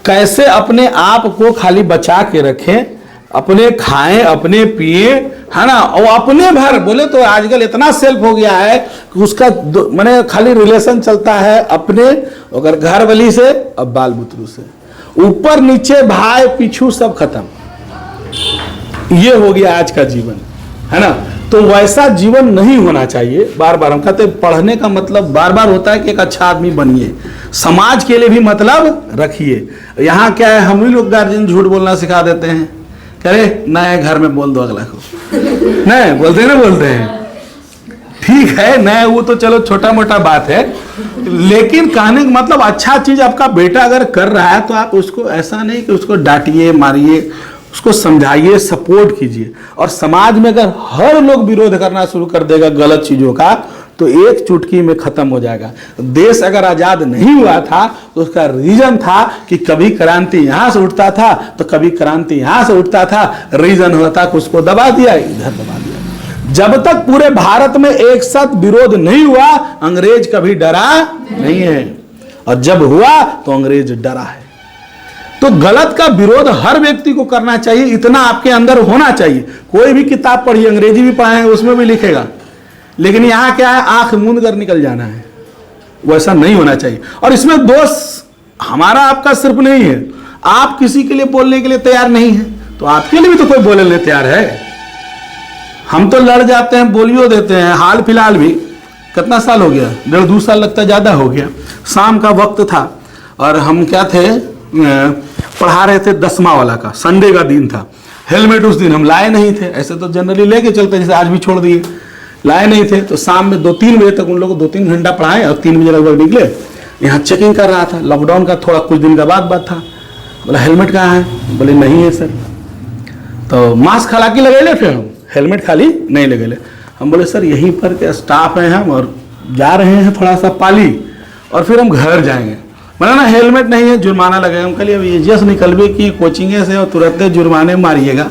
कैसे अपने आप को खाली बचा के रखें, अपने खाएं, अपने पिए, है ना, और अपने भर बोले तो आजकल इतना सेल्फ हो गया है कि उसका माने खाली रिलेशन चलता है अपने, अगर घर वाली से, अब बाल बुतरू से, ऊपर नीचे भाई पीछू सब खत्म। ये हो गया आज का जीवन, है ना। तो वैसा जीवन नहीं होना चाहिए। बार बार हम कहते हैं पढ़ने का मतलब बार बार होता है कि एक अच्छा आदमी बनिए, समाज के लिए भी मतलब रखिए। यहाँ क्या है, हम ही लोग गार्जियन झूठ बोलना सिखा देते हैं, कह रहे नए घर में बोल दो अगला को, नहीं बोलते ना, बोलते हैं ठीक है, नए वो तो चलो छोटा मोटा बात है, लेकिन कहने का मतलब अच्छा चीज आपका बेटा अगर कर रहा है तो आप उसको ऐसा नहीं कि उसको डांटिए मारिए, उसको समझाइए, सपोर्ट कीजिए। और समाज में अगर हर लोग विरोध करना शुरू कर देगा गलत चीजों का तो एक चुटकी में खत्म हो जाएगा। देश अगर आजाद नहीं हुआ था तो उसका रीजन था कि कभी क्रांति यहां से उठता था तो कभी क्रांति यहां से उठता था, रीजन होता कि उसको दबा दिया, इधर दबा दिया। जब तक पूरे भारत में एक साथ विरोध नहीं हुआ अंग्रेज कभी डरा नहीं है, और जब हुआ तो अंग्रेज डरा है। तो गलत का विरोध हर व्यक्ति को करना चाहिए, इतना आपके अंदर होना चाहिए। कोई भी किताब पढ़िए, अंग्रेजी भी पढ़ाएंगे उसमें भी लिखेगा, लेकिन यहाँ क्या है, आंख मूंद कर निकल जाना है, वैसा नहीं होना चाहिए। और इसमें दोष हमारा आपका सिर्फ नहीं है, आप किसी के लिए बोलने के लिए तैयार नहीं है तो आपके लिए भी तो कोई बोलने तैयार है। हम तो लड़ जाते हैं, बोलियो देते हैं। हाल फिलहाल भी कितना साल हो गया, 1.5-2 साल लगता ज्यादा हो गया, शाम का वक्त था और हम क्या थे, पढ़ा रहे थे 10वां वाला का, संडे का दिन था। हेलमेट उस दिन हम लाए नहीं थे, ऐसे तो जनरली लेके चलते, जैसे आज भी छोड़ दिए, लाए नहीं थे। तो शाम में 2-3 बजे तक उन लोगों को 2-3 घंटा पढ़ाए और 3 बजे लगभग निकले। यहाँ चेकिंग कर रहा था, लॉकडाउन का थोड़ा कुछ दिन का बात था। बोला हेलमेट कहाँ है? बोले नहीं है सर। तो मास्क हालांकि लगे ले, फिर हम हेलमेट खाली नहीं लगे ले। हम बोले सर यहीं पर के स्टाफ हैं हम और जा रहे हैं थोड़ा सा पाली और फिर हम घर जाएंगे। बोला ना हेलमेट नहीं है, जुर्माना लगेगा। हम कहिए अब ये जस्ट निकलवे की कोचिंगे से और तुरंत जुर्माने मारिएगा,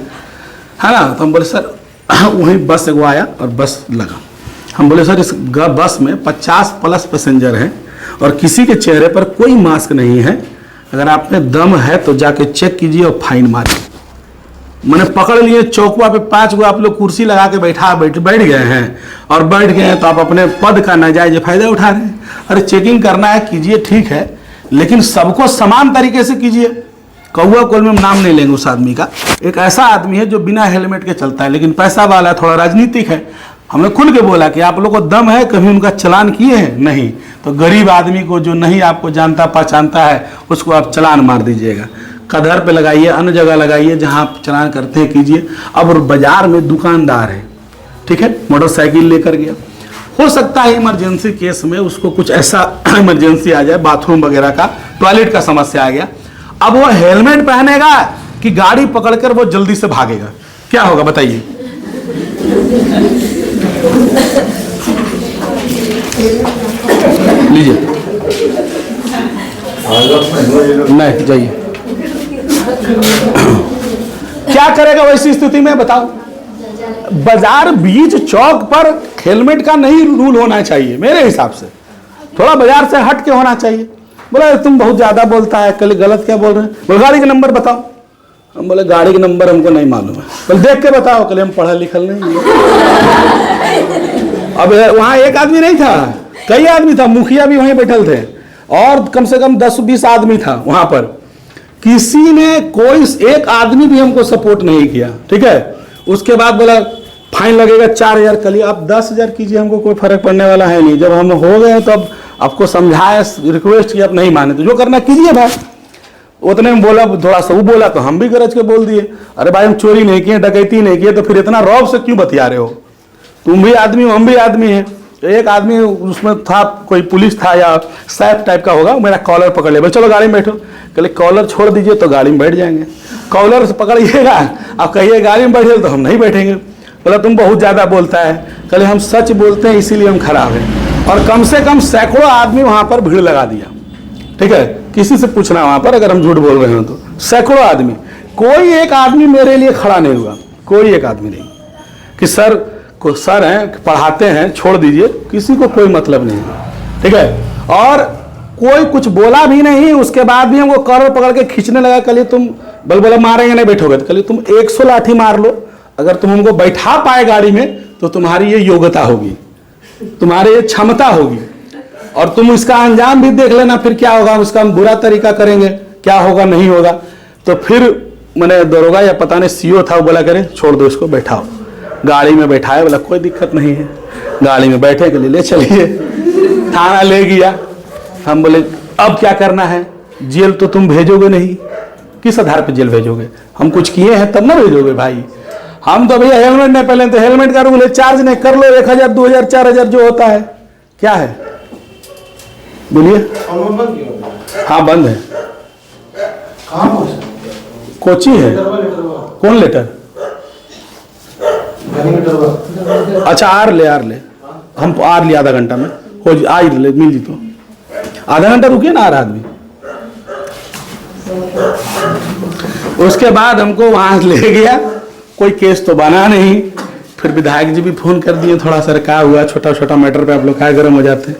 है ना। तो हम बोले सर वहीं बस एगो आया और बस लगा। हम बोले सर इस बस में 50+ पैसेंजर हैं और किसी के चेहरे पर कोई मास्क नहीं है। अगर आप में दम है तो जाके चेक कीजिए और फाइन मारिए। मैंने पकड़ लिए चौकुआ पे 5 गो आप लोग कुर्सी लगा के बैठ गए हैं और बैठ गए हैं तो आप अपने पद का नाजायज फायदा उठा रहे हैं। अरे चेकिंग करना है कीजिए, ठीक है, लेकिन सबको समान तरीके से कीजिए। कौआ कोल में नाम नहीं लेंगे उस आदमी का। एक ऐसा आदमी है जो बिना हेलमेट के चलता है, लेकिन पैसा वाला है, थोड़ा राजनीतिक है। हमने खुल के बोला कि आप लोगों को दम है, कभी उनका चलान किए हैं? नहीं। तो गरीब आदमी को जो नहीं आपको जानता पहचानता है उसको आप चलान मार दीजिएगा। कधर पे लगाइए, अन्य जगह लगाइए, जहां आप चलान करते हैं कीजिए। अब बाजार में दुकानदार है, ठीक है, मोटरसाइकिल लेकर गया, हो सकता है इमरजेंसी केस में उसको कुछ ऐसा इमरजेंसी आ जाए, बाथरूम वगैरह का, टॉयलेट का समस्या आ गया। अब वो हेलमेट पहनेगा कि गाड़ी पकड़कर वो जल्दी से भागेगा? क्या होगा बताइए? लीजिए, नहीं जाइए। क्या करेगा वैसी स्थिति में बताओ? बाजार बीच चौक पर हेलमेट का नहीं रूल होना चाहिए मेरे हिसाब से, थोड़ा बाजार से हट के होना चाहिए। बोला तुम बहुत ज्यादा बोलता है, कल गलत क्या बोल रहे हैं? बोले गाड़ी का नंबर बताओ। हम बोले गाड़ी का नंबर हमको नहीं मालूम है। बोले देख के बताओ। कल हम पढ़ा लिखल नहीं। अब वहां एक आदमी नहीं था, कई आदमी था, मुखिया भी वहीं बैठल थे और कम से कम 10-20 आदमी था वहां पर। किसी ने कोई एक आदमी भी हमको सपोर्ट नहीं किया, ठीक है। उसके बाद बोला फाइन लगेगा 4000। कल आप 10,000 कीजिए, हमको कोई फर्क पड़ने वाला है नहीं। जब हम हो गए तो अब आपको समझाया, रिक्वेस्ट किया, आप नहीं माने तो जो करना कीजिए भाई। उतने में बोला, थोड़ा सा वो बोला तो हम भी गरज के बोल दिए, अरे भाई हम चोरी नहीं किए, डकैती नहीं किए, तो फिर इतना रौब से क्यों बतिया रहे हो? तुम भी आदमी हो, हम भी आदमी हैं। एक आदमी उसमें था, कोई पुलिस था या सैफ टाइप का होगा, मेरा कॉलर पकड़ लिया, बोले चलो गाड़ी में बैठो। कहले कॉलर छोड़ दीजिए तो गाड़ी में बैठ जाएंगे। कॉलर से पकड़िएगा, आप कहिए गाड़ी में बैठिए तो हम नहीं बैठेंगे। बोला तुम बहुत ज़्यादा बोलता है। कहले हम सच बोलते हैं इसीलिए हम खराब हैं। और कम से कम सैकड़ों आदमी वहाँ पर भीड़ लगा दिया, ठीक है। किसी से पूछना वहाँ पर अगर हम झूठ बोल रहे हो तो, सैकड़ों आदमी, कोई एक आदमी मेरे लिए खड़ा नहीं हुआ, कोई एक आदमी नहीं कि सर को सर हैं पढ़ाते हैं छोड़ दीजिए, किसी को कोई मतलब नहीं, ठीक है। और कोई कुछ बोला भी नहीं। उसके बाद भी हमको कॉलर पकड़ के खींचने लगा। कल तुम बोला मारेंगे नहीं बैठोगे, तो कल तुम 100 लाठी मार लो, अगर तुम हमको बैठा पाए गाड़ी में तो तुम्हारी ये योग्यता होगी, तुम्हारी ये क्षमता होगी, और तुम इसका अंजाम भी देख लेना फिर क्या होगा। उसका हम बुरा तरीका करेंगे, क्या होगा नहीं होगा। तो फिर मैंने दरोगा या पता नहीं सीओ था, वो बोला करे छोड़ दो इसको, बैठाओ। गाड़ी में बैठाया, बोला कोई दिक्कत नहीं है। गाड़ी में बैठे के लिए ले चलिए, थाना ले गया। हम बोले अब क्या करना है? जेल तो तुम भेजोगे नहीं, किस आधार पे जेल भेजोगे? हम कुछ किए हैं तब ना भेजोगे भाई। हम तो भैया हेलमेट नहीं पहले, तो हेलमेट का रूल है, चार्ज नहीं कर लो, 1000, 2000, 4000 जो होता है। क्या है बोलिए? हाँ बंद है। कोची है? कौन लेटर? अच्छा आर ले हम आर लिया आधा घंटा में हो जी, आ ले मिल जी। तो आधा घंटा रुकिए ना, आ रहा आदमी। उसके बाद हमको वहां ले गया, कोई केस तो बना नहीं। फिर विधायक जी भी फोन कर दिए, थोड़ा सा क्या हुआ, छोटा छोटा मैटर पे आप लोग क्या गर्म हो जाते हैं।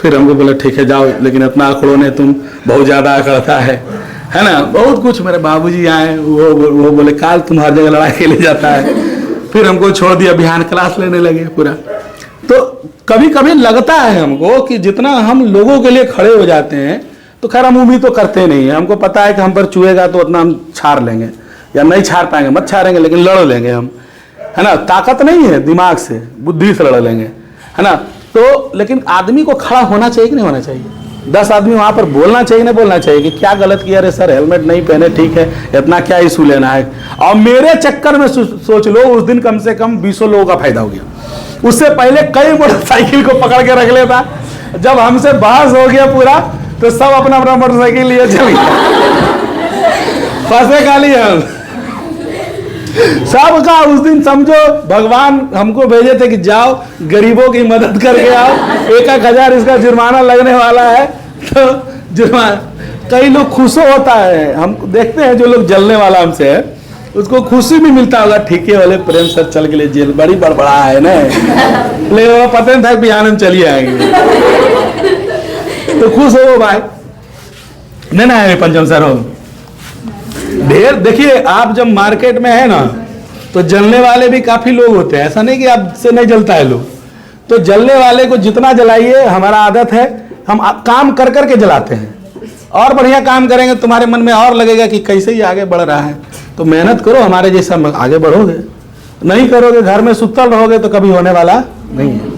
फिर हमको बोला ठीक है जाओ, लेकिन अपना आंकड़ों ने तुम बहुत ज्यादा आंकड़ता है ना, बहुत कुछ। मेरे बाबूजी आए, वो बोले काल तुम हर जगह लड़ाई खेले जाता है। फिर हमको छोड़ दिया, बिहान क्लास लेने लगे पूरा। तो कभी कभी लगता है हमको कि जितना हम लोगों के लिए खड़े हो जाते हैं, तो खैर हम उम्मीद तो करते नहीं है। हमको पता है कि हम पर चुएगा तो उतना हम छाड़ लेंगे, या नहीं छाड़ पाएंगे मत छाड़ेंगे, लेकिन लड़ लेंगे हम, है ना। ताकत नहीं है, दिमाग से बुद्धि से लड़ लेंगे, है ना। तो लेकिन आदमी को खड़ा होना चाहिए कि नहीं होना चाहिए? 10 आदमी वहां पर बोलना चाहिए नहीं बोलना चाहिए कि क्या गलत किया? अरे सर हेलमेट नहीं पहने, ठीक है, इतना क्या इशू लेना है? और मेरे चक्कर में सोच लो उस दिन कम से कम 20 लोगों का फायदा हो गया। उससे पहले कई मोटरसाइकिल को पकड़ के रख लेता। जब हमसे बहस हो गया पूरा तो सब अपना अपना मोटरसाइकिल लिए चल गया, फंसे खाली हम सबका। उस दिन समझो भगवान हमको भेजे थे कि जाओ गरीबों की मदद करके आओ, 1,000 इसका जुर्माना लगने वाला है। तो जुर्माना, कई लोग खुश होता है, हम देखते हैं जो लोग जलने वाला हमसे है उसको खुशी भी मिलता होगा, ठीके वाले प्रेम सर चल के लिए जेल बड़ी बड़बड़ा है ना, लेकिन वो पता नहीं था कि आनंद चलिए आएंगे। तो खुश हो भाई, नहीं ना है पंचम सर हो ढेर। देखिए आप जब मार्केट में है ना तो जलने वाले भी काफी लोग होते हैं, ऐसा नहीं कि आपसे नहीं जलता है लोग। तो जलने वाले को जितना जलाइए, हमारा आदत है हम काम कर करके जलाते हैं। और बढ़िया काम करेंगे तुम्हारे मन में और लगेगा कि कैसे ही आगे बढ़ रहा है। तो मेहनत करो, हमारे जैसा आगे बढ़ोगे। नहीं करोगे, घर में सुतल रहोगे तो कभी होने वाला नहीं है।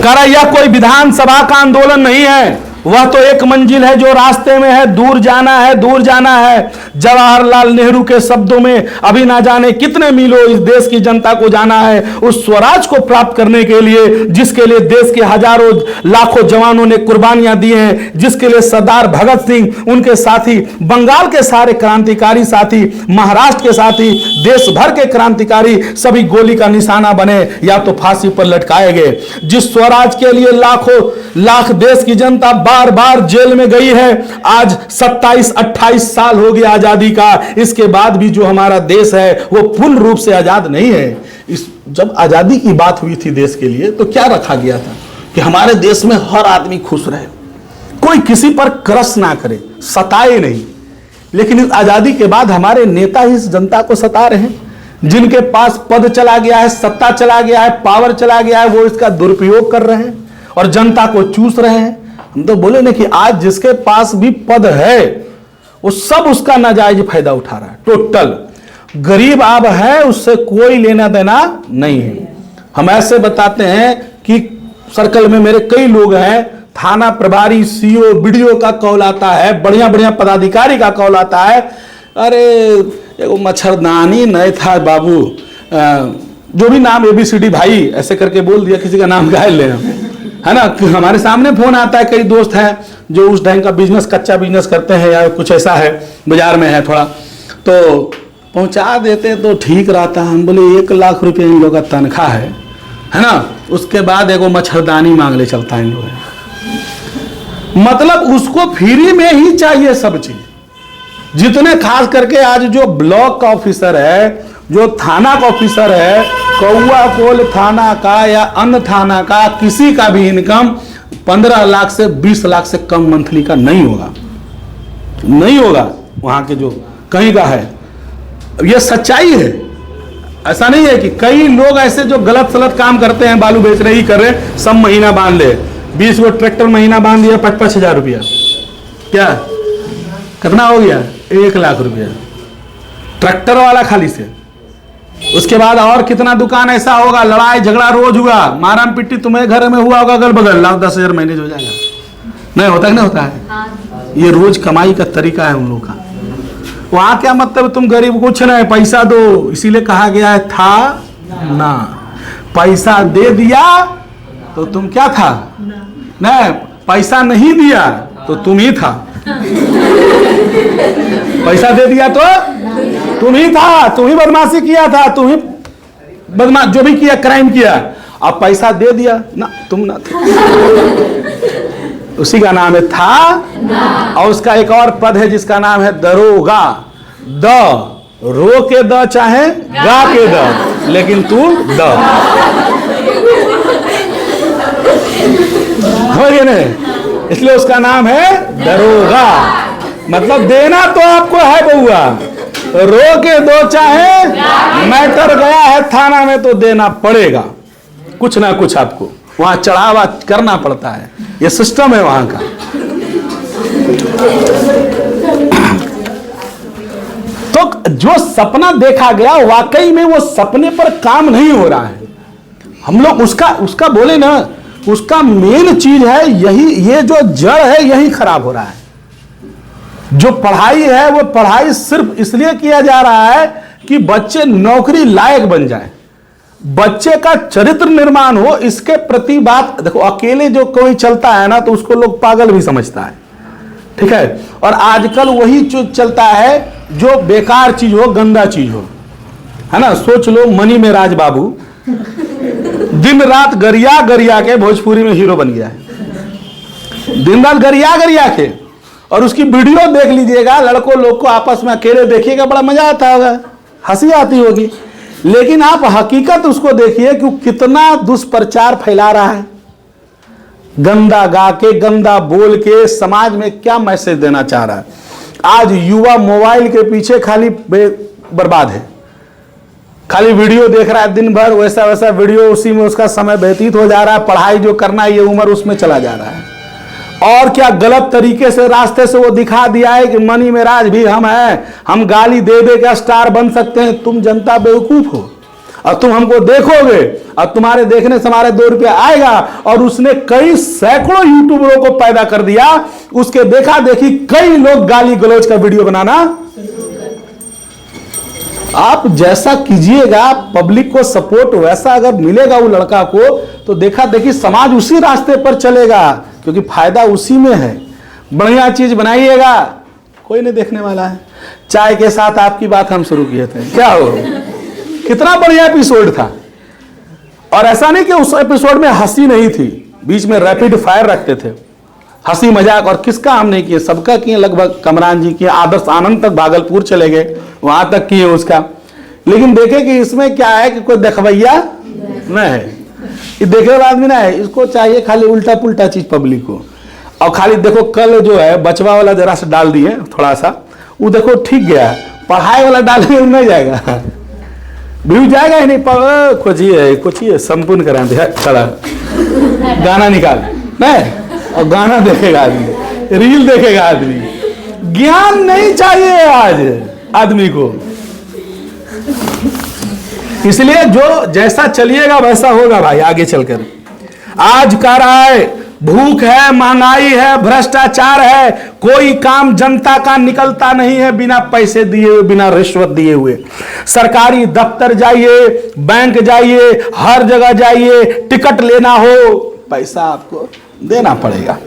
करा यह कोई विधानसभा का आंदोलन नहीं है, वह तो एक मंजिल है जो रास्ते में है, दूर जाना है, दूर जाना है। जवाहरलाल नेहरू के शब्दों में अभी ना जाने कितने मीलों इस देश की जनता को जाना है उस स्वराज को प्राप्त करने के लिए, जिसके लिए देश के हजारों लाखों जवानों ने कुर्बानियां दी हैं, जिसके लिए सरदार भगत सिंह, उनके साथी, बंगाल के सारे क्रांतिकारी साथी, महाराष्ट्र के साथी, देश भर के क्रांतिकारी सभी गोली का निशाना बने या तो फांसी पर लटकाए गए। जिस स्वराज के लिए लाखों लाख देश की जनता बार बार जेल में गई है, आज 27-28 साल हो गया आजादी का, इसके बाद भी जो हमारा देश है वो पूर्ण रूप से आजाद नहीं है। जब आजादी की बात हुई थी देश के लिए तो क्या रखा गया था कि हमारे देश में हर आदमी खुश रहे, कोई किसी पर क्रश ना करे, सताए नहीं। लेकिन इस आजादी के बाद हमारे नेता ही इस जनता को सता रहे हैं। जिनके पास पद चला गया है, सत्ता चला गया है, पावर चला गया है, वो इसका दुरुपयोग कर रहे हैं और जनता को चूस रहे हैं। हम तो बोले ना कि आज जिसके पास भी पद है वो सब उसका नाजायज फायदा उठा रहा है। टोटल गरीब आप है उससे कोई लेना देना नहीं है। हम ऐसे बताते हैं कि सर्कल में मेरे कई लोग हैं, थाना प्रभारी, सीओ, बीडीओ का कॉल आता है, बढ़िया बढ़िया पदाधिकारी का कॉल आता है, अरे एगो मच्छरदानी नहीं था बाबू, जो भी नाम ABCD भाई ऐसे करके बोल दिया, किसी का नाम घायल ले, है ना। हमारे सामने फोन आता है, कई दोस्त हैं जो उस ढंग का बिजनेस, कच्चा बिजनेस करते हैं या कुछ ऐसा है, बाजार में है थोड़ा, तो पहुंचा देते तो ठीक रहता। हम बोले 1 लाख रुपये इन लोगों का तनख्वाह है ना, उसके बाद एगो मच्छरदानी मांग ले चलता है इन लोग। मतलब उसको फ्री में ही चाहिए सब चीज। जितने खास करके आज जो ब्लॉक का ऑफिसर है, जो थाना का ऑफिसर है, कौआ कोल थाना का या अन्य थाना का, किसी का भी इनकम 15 लाख से 20 लाख से कम मंथली का नहीं होगा, नहीं होगा। वहां के जो कहीं का है, यह सच्चाई है। ऐसा नहीं है कि कई लोग ऐसे जो गलत सलत काम करते हैं, बालू बेच रहे ही कर रहे, सब महीना बांध ले, 20 गो ट्रैक्टर महीना बांध दिया, 5-5 हजार रुपया, क्या कितना हो गया? 1 लाख रुपया ट्रैक्टर वाला खाली से। उसके बाद और कितना दुकान ऐसा होगा, लड़ाई झगड़ा रोज हुआ, मारम पिट्टी तुम्हें घर में हुआ होगा, अगल बगल, लाख 10 हजार मैनेज हो जाएगा। नहीं होता है, नहीं होता है। ये रोज कमाई का तरीका है उन लोगों का। वहां क्या मतलब, तुम गरीब कुछ नहीं, पैसा दो, इसीलिए कहा गया है था ना, पैसा दे दिया तो तुम क्या था, नहीं पैसा नहीं दिया तो तुम ही था। पैसा दे दिया तो तुम ही था, तुम ही बदमाशी किया था, तुम ही बदमाश जो भी किया, क्राइम किया। अब पैसा दे दिया ना, तुम ना थे। उसी का नाम है था। और उसका एक और पद है जिसका नाम है दरोगा। द रो के द चाहे गा के द, लेकिन तू द हो गया नहीं, इसलिए उसका नाम है दरोगा। मतलब देना तो आपको है बउआ, रो के दो चाहे, मैटर गया है थाना में तो देना पड़ेगा, कुछ ना कुछ आपको वहां चढ़ावा करना पड़ता है। ये सिस्टम है वहां का। तो जो सपना देखा गया वाकई में वो सपने पर काम नहीं हो रहा है। हम लोग उसका बोले ना, उसका मेन चीज है यही, ये जो जड़ है यही खराब हो रहा है। जो पढ़ाई है वो पढ़ाई सिर्फ इसलिए किया जा रहा है कि बच्चे नौकरी लायक बन जाए, बच्चे का चरित्र निर्माण हो, इसके प्रति बात। देखो अकेले जो कोई चलता है ना तो उसको लोग पागल भी समझता है, ठीक है। और आजकल वही जो चलता है जो बेकार चीज हो, गंदा चीज हो, है ना। सोच लो मनी में राज बाबू दिन रात गरिया गरिया के भोजपुरी में हीरो बन गया है, दिन रात गरिया गरिया के। और उसकी वीडियो देख लीजिएगा, लड़कों लोग को आपस में अकेले देखिएगा, बड़ा मजा आता होगा, हंसी आती होगी। लेकिन आप हकीकत उसको देखिए कि कितना दुष्प्रचार फैला रहा है, गंदा गा के, गंदा बोल के समाज में क्या मैसेज देना चाह रहा है। आज युवा मोबाइल के पीछे खाली बर्बाद है, खाली वीडियो देख रहा है दिन भर, वैसा वैसा वीडियो, उसी में उसका समय व्यतीत हो जा रहा है। पढ़ाई जो करना है ये उम्र उसमें चला जा रहा है। और क्या गलत तरीके से रास्ते से वो दिखा दिया है कि मनी में राज भी हम हैं, हम गाली दे दे के स्टार बन सकते हैं। तुम जनता बेवकूफ हो और तुम हमको देखोगे और तुम्हारे देखने से हमारे 2 रुपया आएगा। और उसने कई सैकड़ों यूट्यूबरों को पैदा कर दिया, उसके देखा देखी कई लोग गाली गलौज का वीडियो बनाना। आप जैसा कीजिएगा, पब्लिक को सपोर्ट वैसा अगर मिलेगा वो लड़का को, तो देखा देखी समाज उसी रास्ते पर चलेगा, क्योंकि फायदा उसी में है। बढ़िया चीज बनाइएगा, कोई नहीं देखने वाला है। चाय के साथ आपकी बात हम शुरू किए थे, क्या हो, कितना बढ़िया एपिसोड था। और ऐसा नहीं कि उस एपिसोड में हंसी नहीं थी, बीच में रैपिड फायर रखते थे, हंसी मजाक। और किसका हम नहीं किए, सबका किए लगभग। कमरान जी किए, आदर्श आनंद तक भागलपुर चले गए, वहां तक किए उसका। लेकिन देखे कि इसमें क्या है कि कोई देखवैया नहीं है, ये देखे वाला आदमी ना है। इसको चाहिए खाली उल्टा पुल्टा चीज पब्लिक को। और खाली देखो कल जो है बचवा वाला जरा सा डाल दिए थोड़ा सा, वो देखो ठीक गया, पढ़ाई वाला डालने में नहीं जाएगा, व्यू जाएगा ही नहीं। खोजिए संपूर्ण करा दे, चला गाना निकाल नहीं, और गाना देखेगा आदमी, रील देखेगा आदमी। ज्ञान नहीं चाहिए आज आदमी को, इसलिए जो जैसा चलिएगा वैसा होगा भाई आगे चलकर। आज कह रहा है भूख है, महंगाई है, भ्रष्टाचार है, कोई काम जनता का निकलता नहीं है बिना पैसे दिए हुए, बिना रिश्वत दिए हुए। सरकारी दफ्तर जाइए, बैंक जाइए, हर जगह जाइए, टिकट लेना हो पैसा आपको देना पड़ेगा।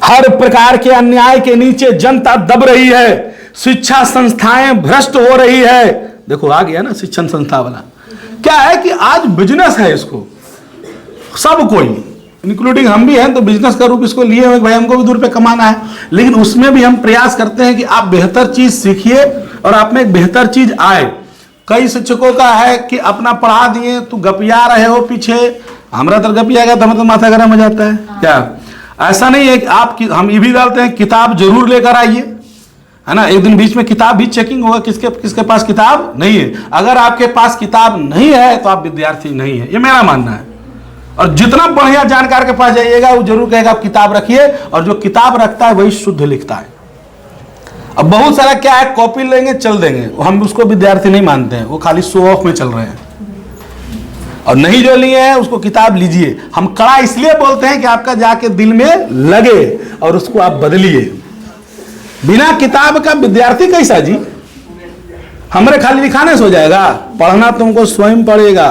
हर प्रकार के अन्याय के नीचे जनता दब रही है, शिक्षा संस्थाएं भ्रष्ट हो रही है। देखो आ गया ना शिक्षण संस्था वाला, क्या है कि आज बिजनेस है, इसको सब कोई इंक्लूडिंग हम भी हैं तो बिजनेस का रूप इसको लिए हुए, भाई हमको भी 2 रुपये कमाना है। लेकिन उसमें भी हम प्रयास करते हैं कि आप बेहतर चीज सीखिए और आप में एक बेहतर चीज आए। कई शिक्षकों का है कि अपना पढ़ा दिए, तू गपिया रहे हो पीछे, हमारा तो गपिया गया तो मतलब माथा गर्म हो जाता है। क्या ऐसा नहीं है कि आप हम ये भी डालते हैं किताब जरूर लेकर आइए, है ना। एक दिन बीच में किताब भी चेकिंग होगा, किसके पास किताब नहीं है। अगर आपके पास किताब नहीं है तो आप विद्यार्थी नहीं है, ये मेरा मानना है। और जितना बढ़िया जानकार के पास जाइएगा वो जरूर कहेगा आप किताब रखिए, और जो किताब रखता है वही शुद्ध लिखता है। अब बहुत सारा क्या है, कॉपी लेंगे चल देंगे, हम उसको विद्यार्थी नहीं मानते हैं, वो खाली शो ऑफ में चल रहे हैं। और नहीं जो लिए हैं उसको किताब लीजिए। हम कड़ा इसलिए बोलते हैं कि आपका जाके दिल में लगे और उसको आप बदलिए। बिना किताब का विद्यार्थी कैसा जी, हमारे खाली लिखाने से हो जाएगा, पढ़ना तुमको स्वयं पड़ेगा,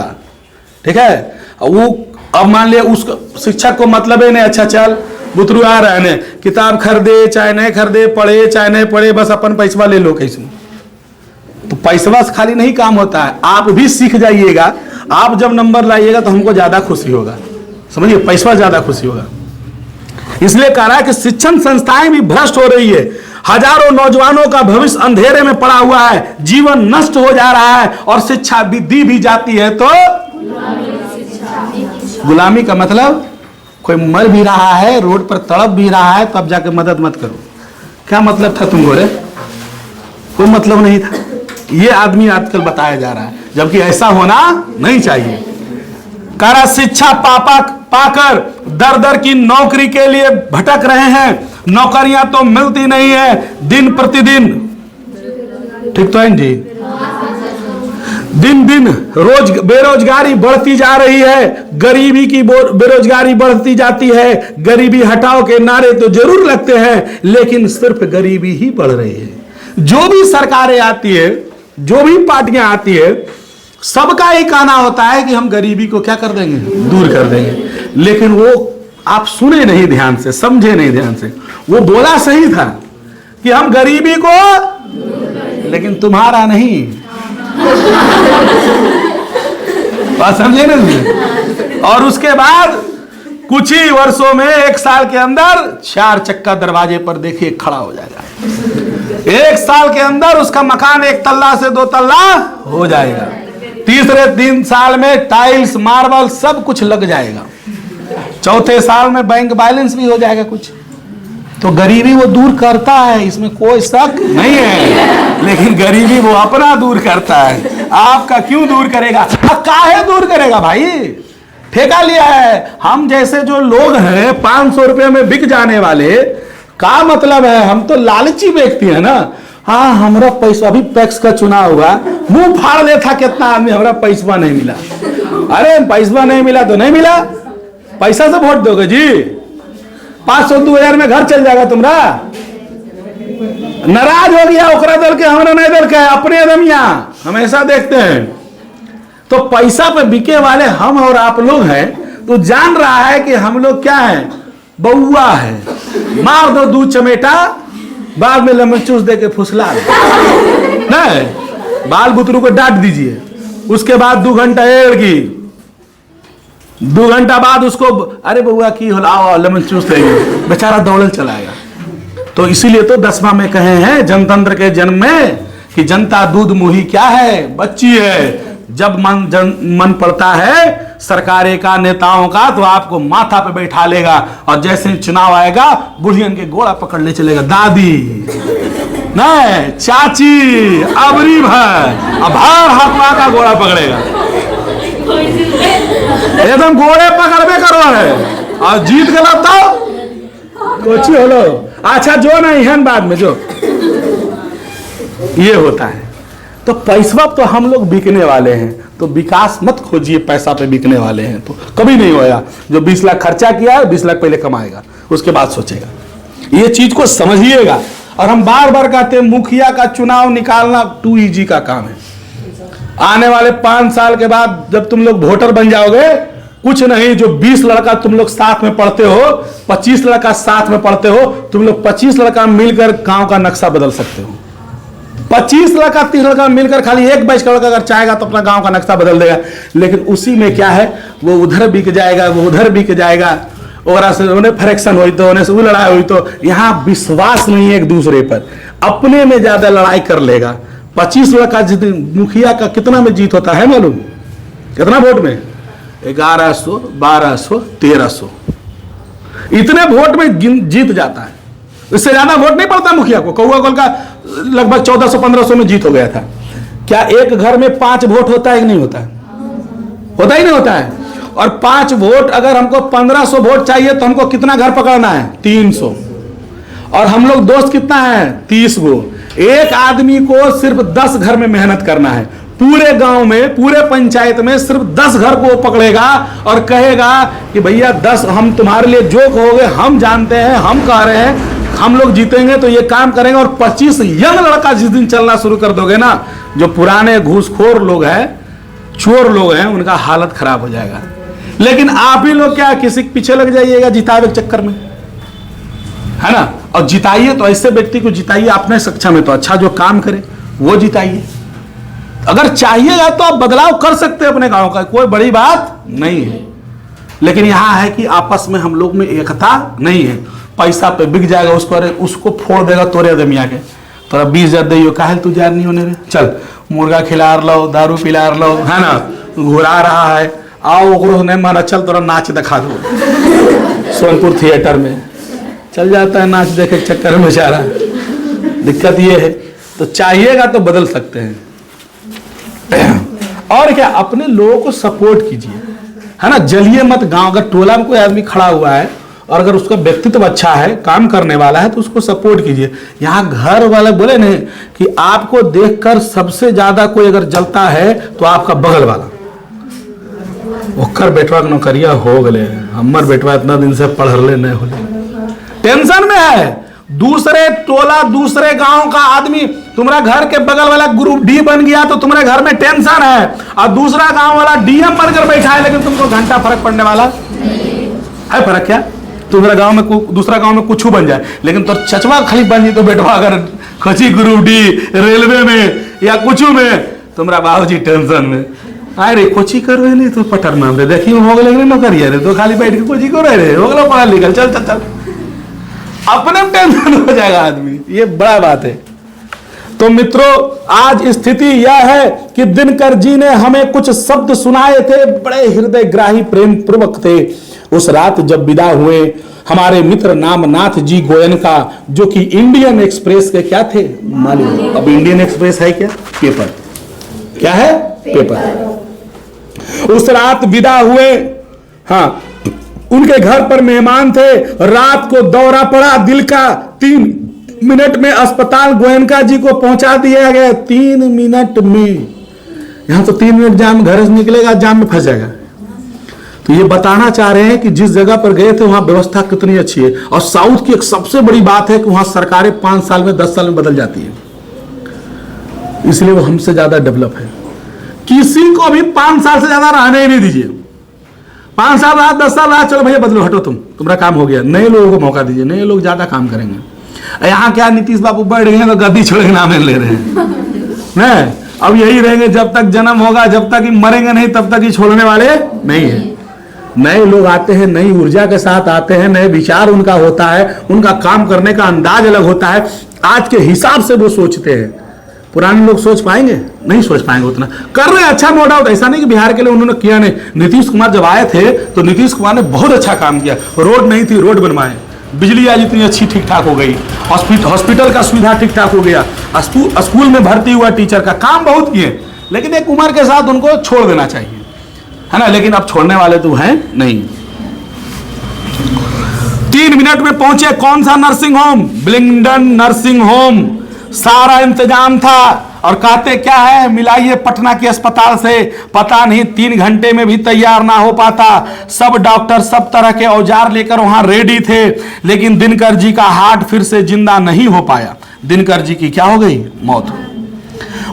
ठीक है। वो अब मान लिया उस शिक्षक को मतलब है नहीं, अच्छा चल बुतरू आ रहा है, किताब खरीदे चाहे नहीं खरीदे, पढ़े चाहे नहीं पढ़े, बस अपन पैसवा ले लो कैसे। तो पैसवा से खाली नहीं काम होता है, आप भी सीख जाइएगा। आप जब नंबर लाइएगा तो हमको ज्यादा खुशी होगा, समझिए, पैसवा ज्यादा खुशी होगा। इसलिए कह रहा है कि शिक्षण संस्थाएं भी भ्रष्ट हो रही है, हजारों नौजवानों का भविष्य अंधेरे में पड़ा हुआ है, जीवन नष्ट हो जा रहा है, और शिक्षा भी दी भी जाती है तो गुलामी का मतलब कोई मर भी रहा है, रोड पर तड़प भी रहा है, तब जाके मदद मत करो। क्या मतलब था तुमको रे, कोई मतलब नहीं था। ये आदमी आजकल बताया जा रहा है, जबकि ऐसा होना नहीं चाहिए। करा शिक्षा पाकर दर दर की नौकरी के लिए भटक रहे हैं, नौकरियां तो मिलती नहीं है दिन प्रतिदिन, ठीक तो है जी। दिन दिन रोज बेरोजगारी बढ़ती जा रही है, गरीबी की बेरोजगारी बढ़ती जाती है। गरीबी हटाओ के नारे तो जरूर लगते हैं, लेकिन सिर्फ गरीबी ही बढ़ रही है। जो भी सरकारें आती है, जो भी पार्टियां आती है, सबका ही कहना होता है कि हम गरीबी को क्या कर देंगे, दूर कर देंगे। लेकिन वो आप सुने नहीं ध्यान से, समझे नहीं ध्यान से। वो बोला सही था कि हम गरीबी को, लेकिन तुम्हारा नहीं। बात समझे ना। और उसके बाद कुछ ही वर्षों में, 1 साल के अंदर 4 चक्का दरवाजे पर देखिए खड़ा हो जाएगा। 1 साल के अंदर उसका मकान 1 तल्ला से 2 तल्ला हो जाएगा। तीसरे 3 साल में टाइल्स, मार्बल सब कुछ लग जाएगा। चौथे साल में बैंक बैलेंस भी हो जाएगा कुछ। तो गरीबी वो दूर करता है, इसमें कोई शक नहीं है। लेकिन गरीबी वो अपना दूर करता है, आपका क्यों दूर करेगा? काहे दूर करेगा भाई? ठेका लिया है। हम जैसे जो लोग हैं 500 रुपए में बिक जाने वाले, का मतलब है? हम तो लालची व्यक्ति है ना। हाँ, हमारा पैसा, अभी पैक्स का चुनाव हुआ, मुंह फाड़ दे था कितना आदमी, हमारा पैसा नहीं मिला। अरे पैसा नहीं मिला तो नहीं मिला, पैसा से वोट दोगे जी? 500-2000 में घर चल जाएगा तुम्हारा। नाराज हो गया ओकरा दल के, हमारा नहीं दल का है, अपने दमिया हमेशा देखते हैं। तो पैसा पे बिके वाले हम और आप लोग हैं। तो जान रहा है कि हम लोग क्या है, बउआ है। मार दो 2 चमेटा, बाद में लेमन चूस दे के फुसला नहीं, बाल बुतरू को डांट दीजिए। उसके बाद 2 घंटा एड़ की, 2 घंटा बाद उसको, अरे बउआ की हो, लेमन चूस देंगे, बेचारा दौड़ल चलाएगा। तो इसीलिए तो 10वां में कहे हैं जनतंत्र के जन्म में कि जनता दूध मुही क्या है, बच्ची है। जब मन पड़ता है सरकारें का, नेताओं का, तो आपको माथा पे बैठा लेगा। और जैसे चुनाव आएगा, बुढ़ियन के गोड़ा पकड़ ले चलेगा। दादी नहीं, चाची, अबरी भाई, अब हर हाथवा का गोड़ा पकड़ेगा, एकदम गोड़े पकड़बे करो है। और जीत गला तो कुछ होलो, अच्छा जो नहीं है बाद में जो ये होता है। तो पैसा तो हम लोग बिकने वाले हैं, तो विकास मत खोजिए, पैसा पे बिकने वाले हैं तो कभी नहीं होगा। जो 20 लाख खर्चा किया है, 20 लाख पहले कमाएगा, उसके बाद सोचेगा। ये चीज को समझिएगा। और हम बार बार कहते हैं, मुखिया का चुनाव निकालना टू इजी का काम है। आने वाले 5 साल के बाद जब तुम लोग वोटर बन जाओगे, कुछ नहीं, जो 20 लड़का तुम लोग साथ में पढ़ते हो, 25 लड़का साथ में पढ़ते हो, तुम लोग 25 लड़का मिलकर गांव का नक्शा बदल सकते हो। 25 लड़का 30 लड़का मिलकर, खाली एक बैच का लड़का अगर चाहेगा तो अपना गांव का नक्शा बदल देगा। लेकिन उसी में क्या है, वो उधर बिक जाएगा, वो उधर बिक जाएगा, और से उन्हें फ्रैक्शन हुई तो उन्हें से वो लड़ाई हुई तो यहाँ विश्वास नहीं है एक दूसरे पर, अपने में ज्यादा लड़ाई कर लेगा। 25 लड़का मुखिया का कितना में जीत होता है मालूम? कितना वोट में? 1100, 1200, 1300, इतने वोट में जीत जाता है। इससे ज्यादा वोट नहीं पड़ता मुखिया को। कौआ कौल का लगभग 1400-1500 में जीत हो गया था। क्या एक घर में 5 वोट होता है कि नहीं होता है? होता ही नहीं होता है। और 5 वोट, अगर हमको 1500 वोट चाहिए तो हमको कितना घर पकड़ना है? 300। और हम लोग दोस्त कितना है? 30 गो। एक आदमी को सिर्फ 10 घर में मेहनत करना है। पूरे गांव में, पूरे पंचायत में सिर्फ 10 घर को पकड़ेगा और कहेगा कि भैया 10 हम तुम्हारे लिए जो कहोगे हम जानते हैं, हम कह रहे हैं, हम लोग जीतेंगे तो ये काम करेंगे। और 25 यंग लड़का जिस दिन चलना शुरू कर दोगे ना, जो पुराने घूसखोर लोग हैं, चोर लोग हैं, उनका हालत खराब हो जाएगा। लेकिन आप ही लोग क्या किसी के पीछे लग जाइएगा जितावे के चक्कर में, है ना? और जिताइए तो ऐसे व्यक्ति को जिताइए अपने सक्षम है तो अच्छा, जो काम करे वो जिताइए। अगर चाहिएगा तो आप बदलाव कर सकते हैं अपने गांव का, कोई बड़ी बात नहीं है। लेकिन यहां है कि आपस में हम लोग में एकता नहीं है। पैसा पे बिक जाएगा, उसको फोड़ देगा तोरे दमिया के, तोरा 20,000 दियो, काहे तू जार नहीं होने रे, चल मुर्गा खिला लो, दारू पिला लो, है ना, घुरा रहा है, आओ ओकरो नहीं माना, चल तोरा नाच दिखा दो सोनपुर थिएटर में। चल जाता है नाच देखे के चक्कर में बेचारा। दिक्कत ये है, तो चाहिएगा तो बदल सकते हैं। और क्या, अपने लोगों को सपोर्ट कीजिए, है ना, जलिए मत। गांव अगर टोला में कोई आदमी खड़ा हुआ है और अगर उसका व्यक्तित्व अच्छा है, काम करने वाला है, तो उसको सपोर्ट कीजिए। यहाँ घर वाले बोले नहीं कि आपको देखकर सबसे ज्यादा कोई अगर जलता है तो आपका बगल वाला, ओकर बेटवा के नौकरिया हो गए, हमर बेटवा इतना दिन से पढ़ ले नहीं हो, टेंशन में है। दूसरे टोला दूसरे गांव का आदमी तुम्हारा घर के बगल वाला ग्रुप डी बन गया तो तुम्हारे घर में टेंशन है, और दूसरा गांव वाला डीएम बनकर बैठा है, लेकिन तुमको घंटा फर्क पड़ने वाला है। फर्क क्या? तुम्हारा गांव में दूसरा गांव में कुछ बन जाए, लेकिन तो चचवा खाली बन जाए तो बेटवा अगर खची ग्रुप डी रेलवे में या कुछ में, तुम्हारा बाबूजी टेंशन में, अरे कोची कर रहे नहीं तो पटर नाम रे देखी हो गए नौकरी रे, तो खाली बैठ के कोची कर रहे हो गए, पढ़ा लिखल, चल चल चल, अपने टेंशन हो जाएगा आदमी। ये बड़ा बात है। तो मित्रों, आज स्थिति यह है कि दिनकर जी ने हमें कुछ शब्द सुनाए थे, बड़े हृदयग्राही प्रेम पूर्वक थे। उस रात जब विदा हुए हमारे मित्र नामनाथ जी गोयनका, जो कि इंडियन एक्सप्रेस के क्या थे मालिक। अब इंडियन एक्सप्रेस है क्या? पेपर। क्या है? पेपर। उस रात विदा हुए, हाँ, उनके घर पर मेहमान थे। रात को दौरा पड़ा दिल का, 3 मिनट में अस्पताल गोयनका जी को पहुंचा दिया गया। 3 मिनट में, यहां तो 3 मिनट जाम, घर से निकलेगा जाम में फंस जाएगा। तो ये बताना चाह रहे हैं कि जिस जगह पर गए थे वहां व्यवस्था कितनी अच्छी है। और साउथ की एक सबसे बड़ी बात है कि वहां सरकारें 5 साल में 10 साल में बदल जाती है, इसलिए वो हमसे ज्यादा डेवलप है। किसी को भी 5 साल से ज्यादा रहने ही नहीं दीजिए। 5 साल रहा, 10 साल रहा, चलो भैया बदलो, हटो, तुम्हारा काम हो गया। नए लोगों को मौका दीजिए, नए लोग ज्यादा काम करेंगे। यहाँ क्या नीतीश बाबू बैठ गए तो गद्दी छोड़ के नाम ले रहे हैं नहीं, अब यही रहेंगे जब तक जन्म होगा, जब तक ही मरेंगे नहीं तब तक ही छोड़ने वाले नहीं है। नए लोग आते हैं, नई ऊर्जा के साथ आते हैं, नए विचार उनका होता है, उनका काम करने का अंदाज अलग होता है, आज के हिसाब से वो सोचते हैं। पुराने लोग सोच पाएंगे? नहीं सोच पाएंगे उतना। कर रहे हैं अच्छा, नो डाउट, ऐसा नहीं कि बिहार के लिए उन्होंने किया नहीं। नीतीश कुमार जब आए थे तो नीतीश कुमार ने बहुत अच्छा काम किया। रोड नहीं थी, रोड बनवाए, बिजली आज इतनी अच्छी ठीक ठाक हो गई, हॉस्पिटल का सुविधा ठीक ठाक हो गया, स्कूल में भर्ती हुआ टीचर का काम बहुत किए। लेकिन एक उम्र के साथ उनको छोड़ देना चाहिए, है ना। लेकिन अब छोड़ने वाले तो हैं नहीं। 3 मिनट में पहुंचे। कौन सा nursing home? Blingdon nursing home. सारा इंतजाम था, और कहते क्या है, मिलाइए पटना के अस्पताल से। पता नहीं 3 घंटे में भी तैयार ना हो पाता। सब डॉक्टर सब तरह के औजार लेकर वहां रेडी थे, लेकिन दिनकर जी का हार्ट फिर से जिंदा नहीं हो पाया। दिनकर जी की क्या हो गई? मौत।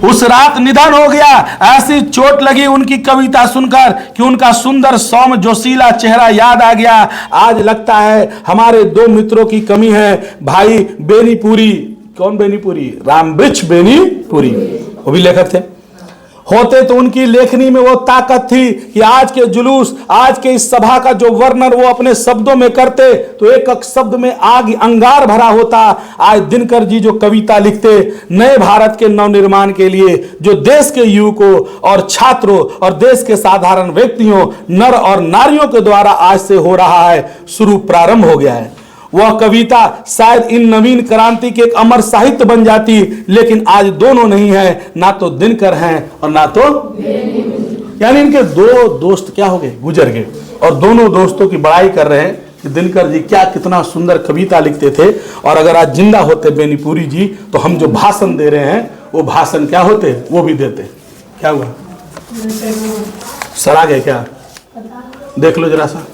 उस रात निधन हो गया। ऐसी चोट लगी उनकी कविता सुनकर कि उनका सुंदर सौम्य जोशीला चेहरा याद आ गया। आज लगता है हमारे 2 मित्रों की कमी है, भाई बेनीपुरी। कौन बेनीपुरी? रामवृक्ष बेनीपुरी, वो भी लेखक थे। होते तो उनकी लेखनी में वो ताकत थी कि आज के जुलूस, आज के इस सभा का जो वर्णन वो अपने शब्दों में करते तो एक एक शब्द में आग अंगार भरा होता। आज दिनकर जी जो कविता लिखते नए भारत के नवनिर्माण के लिए, जो देश के युवकों और छात्रों और देश के साधारण व्यक्तियों, नर और नारियों के द्वारा आज से हो रहा है, शुरू प्रारंभ हो गया है। वह कविता शायद इन नवीन क्रांति के एक अमर साहित्य बन जाती, लेकिन आज दोनों नहीं है, ना तो दिनकर हैं और ना तो, यानी इनके 2 दोस्त क्या हो गए? गुजर गए। और दोनों दोस्तों की बड़ाई कर रहे हैं कि दिनकर जी क्या कितना सुंदर कविता लिखते थे। और अगर आज जिंदा होते बेनीपुरी जी तो हम जो भाषण दे रहे हैं वो भाषण क्या होते, वो भी देते। क्या हुआ? सर आ गए क्या? देख लो जरा सा,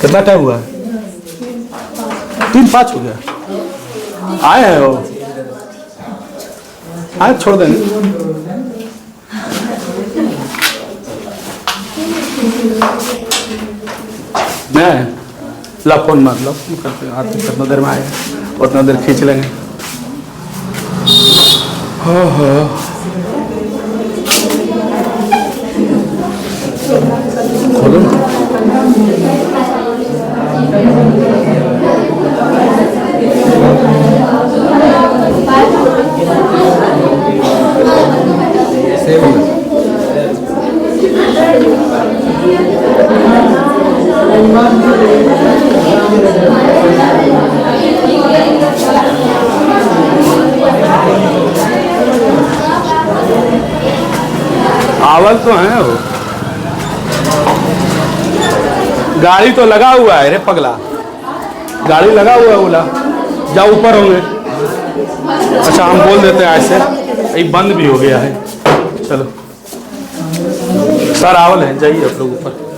कितना टाइम हुआ? 3-5 हो गया। आए हैं वो, आए छोड़ देंगे। मैं ला फोन मत लो, कितना देर में आए, उतना देर खींच लेंगे। हो खोलो। आवल तो है वो, गाड़ी तो लगा हुआ है रे पगला, गाड़ी लगा हुआ है बोला, जा ऊपर होंगे। अच्छा हम बोल देते हैं ऐसे, ये बंद भी हो गया है। चलो सर आवल है, जाइए आप लोग ऊपर।